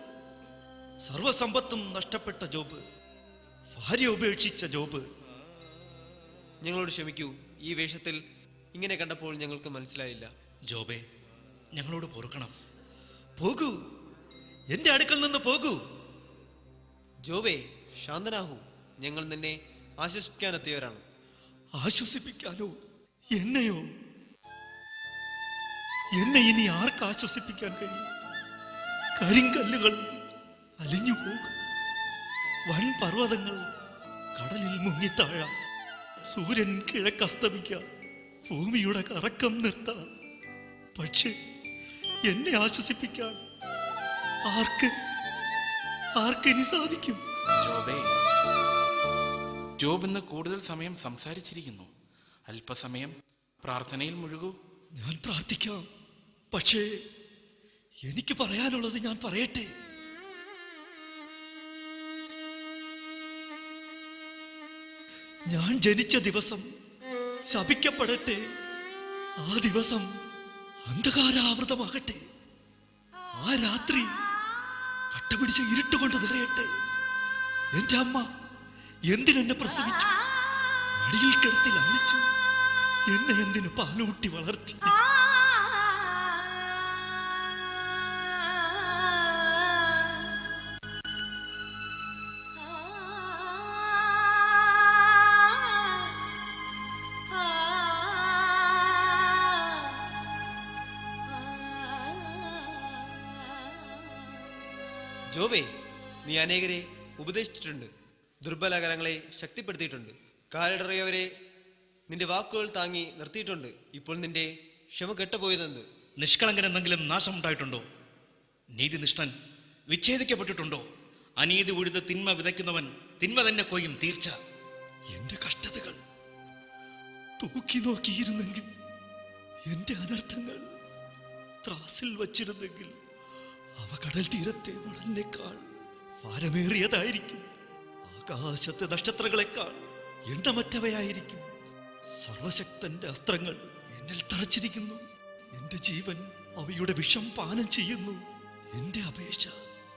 സർവസമ്പത്തും നഷ്ടപ്പെട്ട ജോബ്. ഭാര്യ ഉപേക്ഷിച്ച ജോബ്. ഞങ്ങളോട് ക്ഷമിക്കൂ, ഈ വേഷത്തിൽ ഇങ്ങനെ കണ്ടപ്പോൾ ഞങ്ങൾക്ക് മനസ്സിലായില്ല. ജോബേ, ഞങ്ങളോട് പൊറുക്കണം. പോകൂ, എന്റെ അടുക്കൽ നിന്ന് പോകൂ. ജോബേ, ശാന്തനാഹു. ഞങ്ങൾ നിന്നെ ആശ്വസിപ്പിക്കാനെത്തിയവരാണ്. ആശ്വസിപ്പിക്കാനോ? എന്നെയോ? എന്നെ ഇനി ആർക്ക് ആശ്വസിപ്പിക്കാൻ കഴിയും? കരിങ്കല്ലുകൾ അലിഞ്ഞു പോകും. വൻ പർവ്വതങ്ങൾ കടലിൽ മുങ്ങിത്താഴാം. സൂര്യൻ കിഴക്കസ്തമിക്കാം. ഭൂമിയുടെ കറക്കം നിർത്താം. പക്ഷേ എന്നെ ആശ്വസിപ്പിക്കാൻ ആർക്കിനി സാധിക്കും? ജോബേ, ജോബ് ഇന്ന് കൂടുതൽ സമയം സംസാരിച്ചിരിക്കുന്നു. അല്പസമയം പ്രാർത്ഥനയിൽ മുഴുകൂ. ഞാൻ പ്രാർത്ഥിക്കാം. പക്ഷേ എനിക്ക് പറയാനുള്ളത് ഞാൻ പറയട്ടെ. ഞാൻ ജനിച്ച ദിവസം ശപിക്കപ്പെടട്ടെ. ആ ദിവസം അന്ധകാരാവൃതമാകട്ടെ. ആ രാത്രി കട്ടപിടിച്ച ഇരുട്ടുകൊണ്ട് നിറയട്ടെ. എന്റെ അമ്മ എന്തിനെന്നെ പ്രസവിച്ചു? അടിയിൽ കിടത്തി ലാളിച്ചു. എന്നെ എന്തിനു പാലൂട്ടി വളർത്തി? ജോബേ, നീ അനേകരെ ഉപദേശിച്ചിട്ടുണ്ട്. ദുർബലകരങ്ങളെ ശക്തിപ്പെടുത്തിയിട്ടുണ്ട്. കാലിടറിയവരെ നിന്റെ വാക്കുകൾ താങ്ങി നിർത്തിയിട്ടുണ്ട്. ഇപ്പോൾ നിന്റെ ക്ഷമ കെട്ടുപോയതെന്ത്? നിഷ്കളങ്കൻ എന്തെങ്കിലും നാശമുണ്ടായിട്ടുണ്ടോ? നീതിനിഷ്ഠൻ വിച്ഛേദിക്കപ്പെട്ടിട്ടുണ്ടോ? അനീതി ഉഴുത് തിന്മ വിതയ്ക്കുന്നവൻ തിന്മ തന്നെ കൊയ്യും തീർച്ച. എന്റെ കഷ്ടതകൾ തൂക്കി നോക്കിയിരുന്നെങ്കിൽ, എന്റെ അനർത്ഥങ്ങൾ ത്രാസിൽ വച്ചിരുന്നെങ്കിൽ അവ കടൽ തീരത്തെ മണലിനേക്കാൾ ഭാരമേറിയതായിരിക്കും. ആകാശത്തെ നക്ഷത്രങ്ങളെക്കാൾ എണ്ണമറ്റവയായിരിക്കും. സർവശക്തന്റെ അസ്ത്രങ്ങൾ എന്നിൽ തറച്ചിരിക്കുന്നു. എന്റെ ജീവൻ അവയുടെ വിഷം പാനം ചെയ്യുന്നു. എന്റെ അപേക്ഷ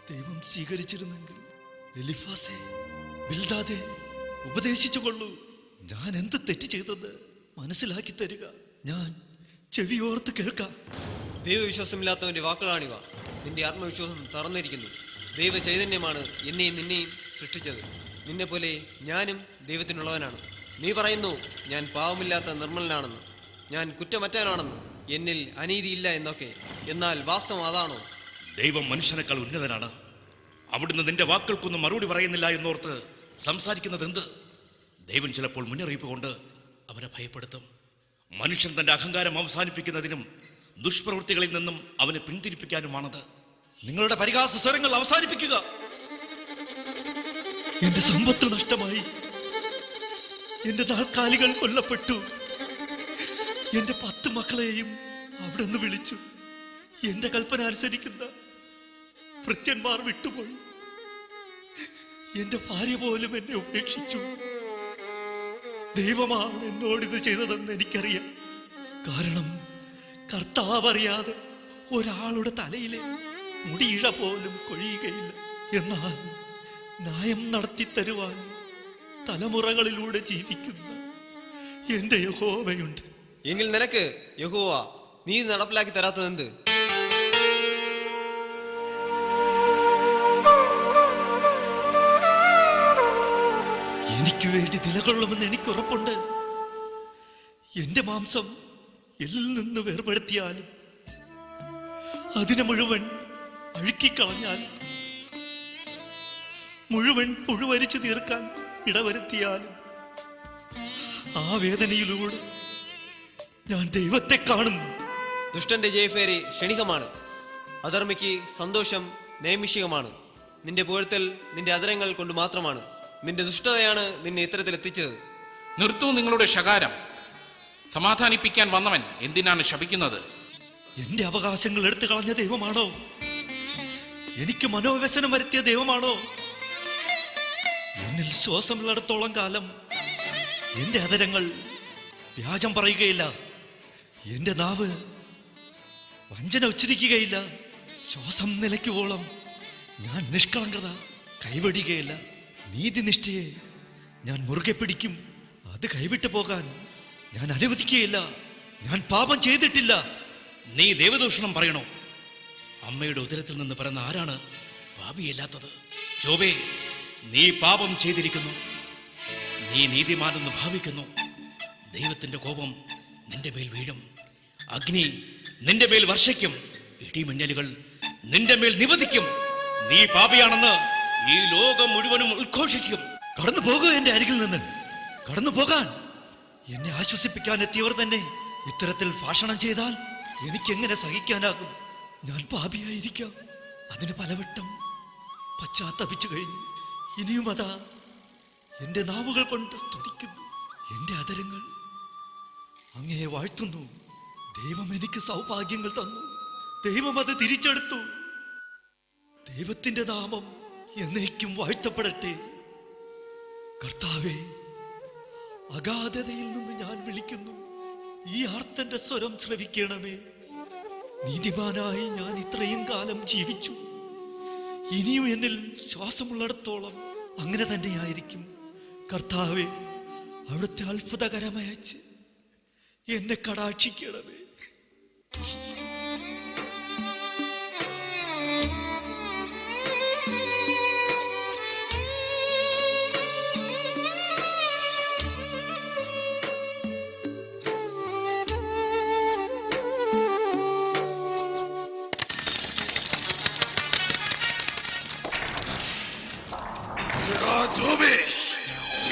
ദൈവം സ്വീകരിച്ചിരുന്നെങ്കിൽ എലിഫാസേ, ബിൽദാദേ, ഉപദേശിച്ചുകൊള്ളൂ. ഞാൻ എന്ത് തെറ്റ് ചെയ്തെന്ന് മനസ്സിലാക്കി തരിക. ഞാൻ ചെവിയോർത്ത് കേൾക്കാം. ദൈവവിശ്വാസമില്ലാത്തവന്റെ വാക്കുകളാണിവ. നിന്റെ ആത്മവിശ്വാസം തറന്നിരിക്കുന്നു. ദൈവ ചൈതന്യമാണ് എന്നെയും നിന്നെയും സൃഷ്ടിച്ചത്. നിന്നെ പോലെ ഞാനും ദൈവത്തിനുള്ളവനാണ്. നീ പറയുന്നു ഞാൻ പാവമില്ലാത്ത നിർമ്മലനാണെന്ന്, ഞാൻ കുറ്റമറ്റവനാണെന്ന്, എന്നിൽ അനീതിയില്ല എന്നൊക്കെ. എന്നാൽ വാസ്തവം അതാണോ? ദൈവം മനുഷ്യനേക്കാൾ ഉന്നതനാണ്. അവിടുന്ന് നിന്റെ വാക്കുകൾക്കൊന്നും മറുപടി പറയുന്നില്ല എന്നോർത്ത് സംസാരിക്കുന്നത് എന്ത്? ദൈവം ചിലപ്പോൾ മുന്നറിയിപ്പ് കൊണ്ട് അവനെ ഭയപ്പെടുത്തും. മനുഷ്യൻ തന്റെ അഹങ്കാരം അവസാനിപ്പിക്കുന്നതിനും ദുഷ്പ്രവൃത്തികളിൽ നിന്നും അവനെ പിന്തിരിപ്പിക്കാനുമാണത്. നിങ്ങളുടെ പരിഹാസ സ്വരങ്ങൾ അവസാനിപ്പിക്കുക. എന്റെ സമ്പത്ത് നഷ്ടമായി. എന്റെ നാൽക്കാലികൾ കൊല്ലപ്പെട്ടു. എന്റെ 10 മക്കളെയും അവിടെ നിന്ന് വിളിച്ചു. എന്റെ കൽപ്പന അനുസരിക്കുന്ന ഭൃത്യന്മാർ വിട്ടുപോയി. എന്റെ ഭാര്യ പോലും എന്നെ ഉപേക്ഷിച്ചു. ദൈവമാണ് എന്നോടിത് ചെയ്തതെന്ന് എനിക്കറിയാം. കാരണം കർത്താവ് അറിയാതെ ഒരാളുടെ തലയിലെ മുടിയിഴ പോലും കൊഴിയുകയില്ല. എന്നാൽ ന്യായം നടത്തിത്തരുവാൻ തലമുറകളിലൂടെ ജീവിക്കുന്ന എന്റെ യഹോവയുണ്ട്. എങ്കിൽ നിനക്ക് യഹോവ നീതി നടപ്പിലാക്കി തരാത്തതെന്ത്? എനിക്ക് വേണ്ടി നിലകൊള്ളുമെന്ന് എനിക്ക് ഉറപ്പുണ്ട്. എന്റെ മാംസം എല്ലിൽ നിന്ന് വേർപെടുത്തിയാലും അതിനെ മുഴുവൻ അഴുക്കിക്കളഞ്ഞാൽ, മുഴുവൻ പുഴുവരിച്ചു തീർക്കാൻ ഇടവരുത്തിയാലും ആ വേദനയിലൂടെ ഞാൻ ദൈവത്തെ കാണും. ദുഷ്ടന്റെ ജയഫേരി ക്ഷണികമാണ്, അധർമ്മിക്ക് സന്തോഷം നൈമിഷികമാണ്. നിന്റെ പുകഴ്ത്തൽ നിന്റെ അധരങ്ങൾ കൊണ്ട് മാത്രമാണ്. നിന്റെ ദുഷ്ടതയാണ് നിന്നെ ഇത്തരത്തിൽ എത്തിച്ചത്. നിർത്തൂ നിങ്ങളുടെ ശകാരം. സമാധാനിപ്പിക്കാൻ വന്നവൻ എന്തിനാണ് ശപിക്കുന്നത്? എന്റെ അവകാശങ്ങൾ എടുത്തു കളഞ്ഞ ദൈവമാണോ? എനിക്ക് മനോവ്യസനം വരുത്തിയ ദൈവമാണോ? എന്നിൽ ശ്വാസമുള്ളിടത്തോളം കാലം എന്റെ അധരങ്ങൾ വ്യാജം പറയുകയില്ല. എന്റെ നാവ് വഞ്ചന ഉച്ചരിക്കുകയില്ല. ശ്വാസം നിലയ്ക്കുവോളം ഞാൻ നിഷ്കളങ്കത കൈവടിയുകയില്ല. നീതിനിഷ്ഠയെ ഞാൻ മുറുകെ പിടിക്കും. അത് കൈവിട്ടു പോകാൻ ഞാൻ അനുവദിക്കുകയില്ല. ഞാൻ പാപം ചെയ്തിട്ടില്ല. നീ ദൈവദൂഷണം പറയണോ? അമ്മയുടെ ഉദരത്തിൽ നിന്ന് പിറന്ന ആരാണ് പാപിയല്ലാത്തത്? ജോബേ, നീ പാപം ചെയ്തിരിക്കുന്നു. നീ നീതിമാനെന്ന് ഭാവിക്കുന്നു. ദൈവത്തിന്റെ കോപം നിന്റെ മേൽ വീഴും. അഗ്നി നിന്റെ മേൽ വർഷിക്കും. ഇടിമിന്നലുകൾ നിന്റെ മേൽ നിവദിക്കും. നീ പാപിയാണെന്ന് ഈ ലോകം മുഴുവനും ഉദ്ഘോഷിക്കും. കടന്നു പോകുക എന്റെ അരികിൽ നിന്ന്. കടന്നു പോകാൻ എന്നെ ആശ്വസിപ്പിക്കാൻ എത്തിയവർ തന്നെ ഇത്തരത്തിൽ ഭാഷണം ചെയ്താൽ എനിക്ക് എങ്ങനെ സഹിക്കാനാകും? ഞാൻ പാപിയായിരിക്കാം. അതിന് പലവട്ടം പശ്ചാത്തപിച്ചു കഴിഞ്ഞു. ഇനിയും അതാ എന്റെ നാവുകൾ കൊണ്ട് സ്തുതിക്കുന്നു. എന്റെ അധരങ്ങൾ അങ്ങയെ വാഴ്ത്തുന്നു. ദൈവം എനിക്ക് സൗഭാഗ്യങ്ങൾ തന്നു. ദൈവം അത് തിരിച്ചെടുത്തു. ദൈവത്തിന്റെ നാമം എന്നേക്കും വാഴ്ത്തപ്പെടട്ടെ. കർത്താവേ, അഗാധതയിൽ നിന്ന് ഞാൻ വിളിക്കുന്നു. ഈ ആർത്തന്റെ സ്വരം ശ്രവിക്കണമേ. നീതിമാനായി ഞാൻ ഇത്രയും കാലം ജീവിച്ചു. ഇനിയും എന്നിൽ ശ്വാസമുള്ളിടത്തോളം അങ്ങനെ തന്നെയായിരിക്കും. കർത്താവേ, അവിടുത്തെ അത്ഭുതകരമയച്ച് എന്നെ കടാക്ഷിക്കണമേ.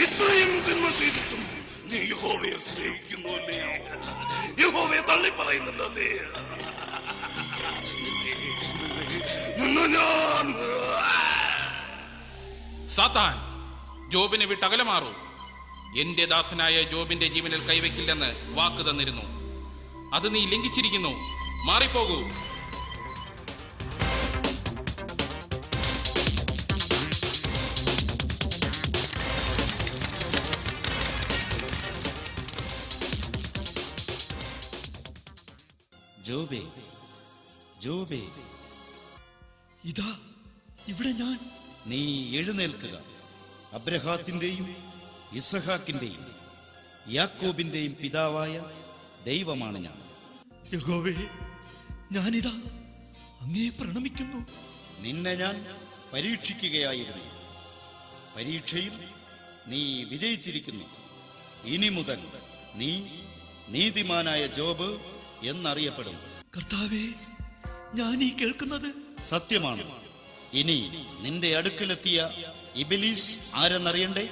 ഇത്രയും തിന്മ ചെയ്തിട്ടും നീ യഹോവയെ സ്നേഹിക്കുന്നു അല്ലേ? യഹോവയെ തള്ളി പറയുന്നുണ്ടല്ലേ? സാത്താൻ, ജോബിനെ വിട്ടകലെ മാറൂ. എന്റെ ദാസനായ ജോബിന്റെ ജീവനിൽ കൈവയ്ക്കില്ലെന്ന് വാക്ക് തന്നിരുന്നു. അത് നീ ലംഘിച്ചിരിക്കുന്നു. മാറിപ്പോകൂ. ജോബേ, ജോബേ, ഇതാ ഇവിടെ ഞാൻ. നീ എഴുന്നേൽക്കുക. അബ്രഹാത്തിന്റെയും ഇസഹാക്കിന്റെയും യാക്കോബിന്റെയും പിതാവായ ദൈവമാണ് ഞാൻ. യഹോവേ, ഞാനിതാ അങ്ങേ പ്രണമിക്കുന്നു. നിന്നെ ഞാൻ പരീക്ഷിക്കുകയായിരുന്നു. പരീക്ഷയിൽ നീ വിജയിച്ചിരിക്കുന്നു. ഇനി മുതൽ നീ നീതിമാനായ ജോബ് എന്നറിയപ്പെടും. കർത്താവേ, ഞാൻ ഈ കേൾക്കുന്നത് സത്യമാണ്. ഇനി നിന്റെ അടുക്കലെത്തിയ ഇബിലീസ് ആരെന്നറിയണ്ടേ?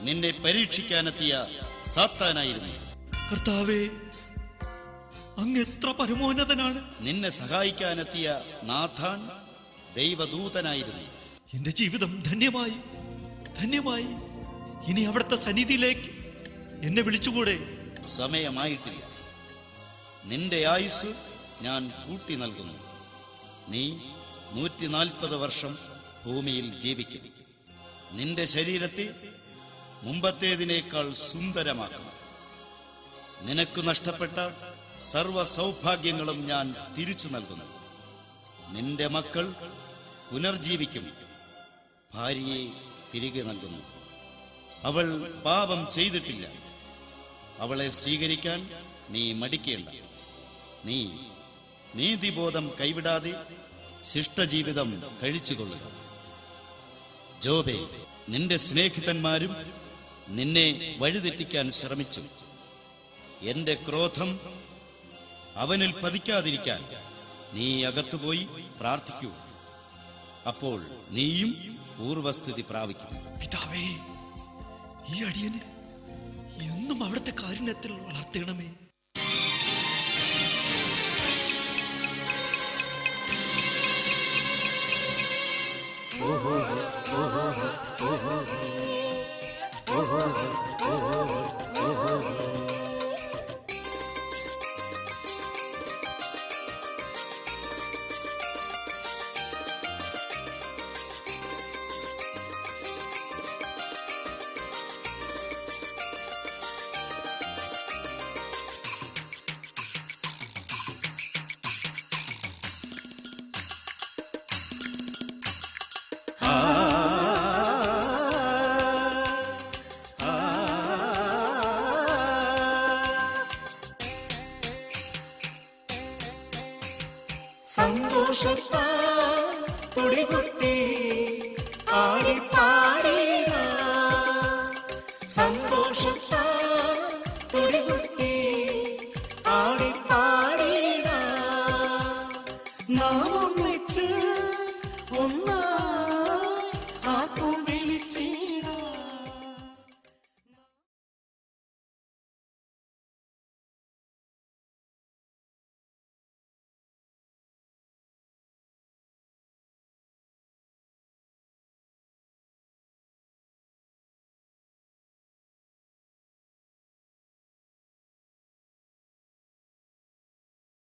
നിന്നെ പരീക്ഷിക്കാനെത്തിയ സാത്താനായിരുന്നു. കർത്താവേ, അങ്ങ് എത്ര പരമോന്നതനാണ്. നിന്നെ സഹായിക്കാനെത്തിയ നാഥാൻ ദൈവദൂതനായിരുന്നു. എന്റെ ജീവിതം ധന്യമായി, ധന്യമായി. ഇനി അവിടുത്തെ സന്നിധിയിലേക്ക് എന്നെ വിളിച്ചുകൂടെ? സമയമായിട്ടില്ല. നിന്റെ ആയുസ് ഞാൻ കൂട്ടി നൽകുന്നു. നീ 140 വർഷം ഭൂമിയിൽ ജീവിക്കും. നിന്റെ ശരീരത്തെ മുമ്പത്തേതിനേക്കാൾ സുന്ദരമാക്കും. നിനക്ക് നഷ്ടപ്പെട്ട സർവ സൗഭാഗ്യങ്ങളും ഞാൻ തിരിച്ചു നൽകുന്നു. നിന്റെ മക്കൾ പുനർജീവിക്കും. ഭാര്യയെ തിരികെ നൽകുന്നു. അവൾ പാപം ചെയ്തിട്ടില്ല. അവളെ സ്വീകരിക്കാൻ നീ മടിക്കേണ്ട. നീ നീതിബോധം കൈവിടാതെ ശിഷ്ടജീവിതം കഴിച്ചുകൊള്ളുക. ജോബേ, നിന്റെ സ്നേഹിതന്മാരും നിന്നെ വഴിതെറ്റിക്കാൻ ശ്രമിച്ചു. എന്റെ ക്രോധം അവനിൽ പതിക്കാതിരിക്കാൻ നീ അകത്തുപോയി പ്രാർത്ഥിക്കൂ. അപ്പോൾ നീയും പൂർവസ്ഥിതി പ്രാപിക്കും. പിതാവേ, ഈ അടിയന് എന്നും അവിടുത്തെ കാരുണ്യത്തിൽ വളർത്തണമേ. സന്തോഷത്താൽ തുടികൊട്ടി ആടിപ്പാ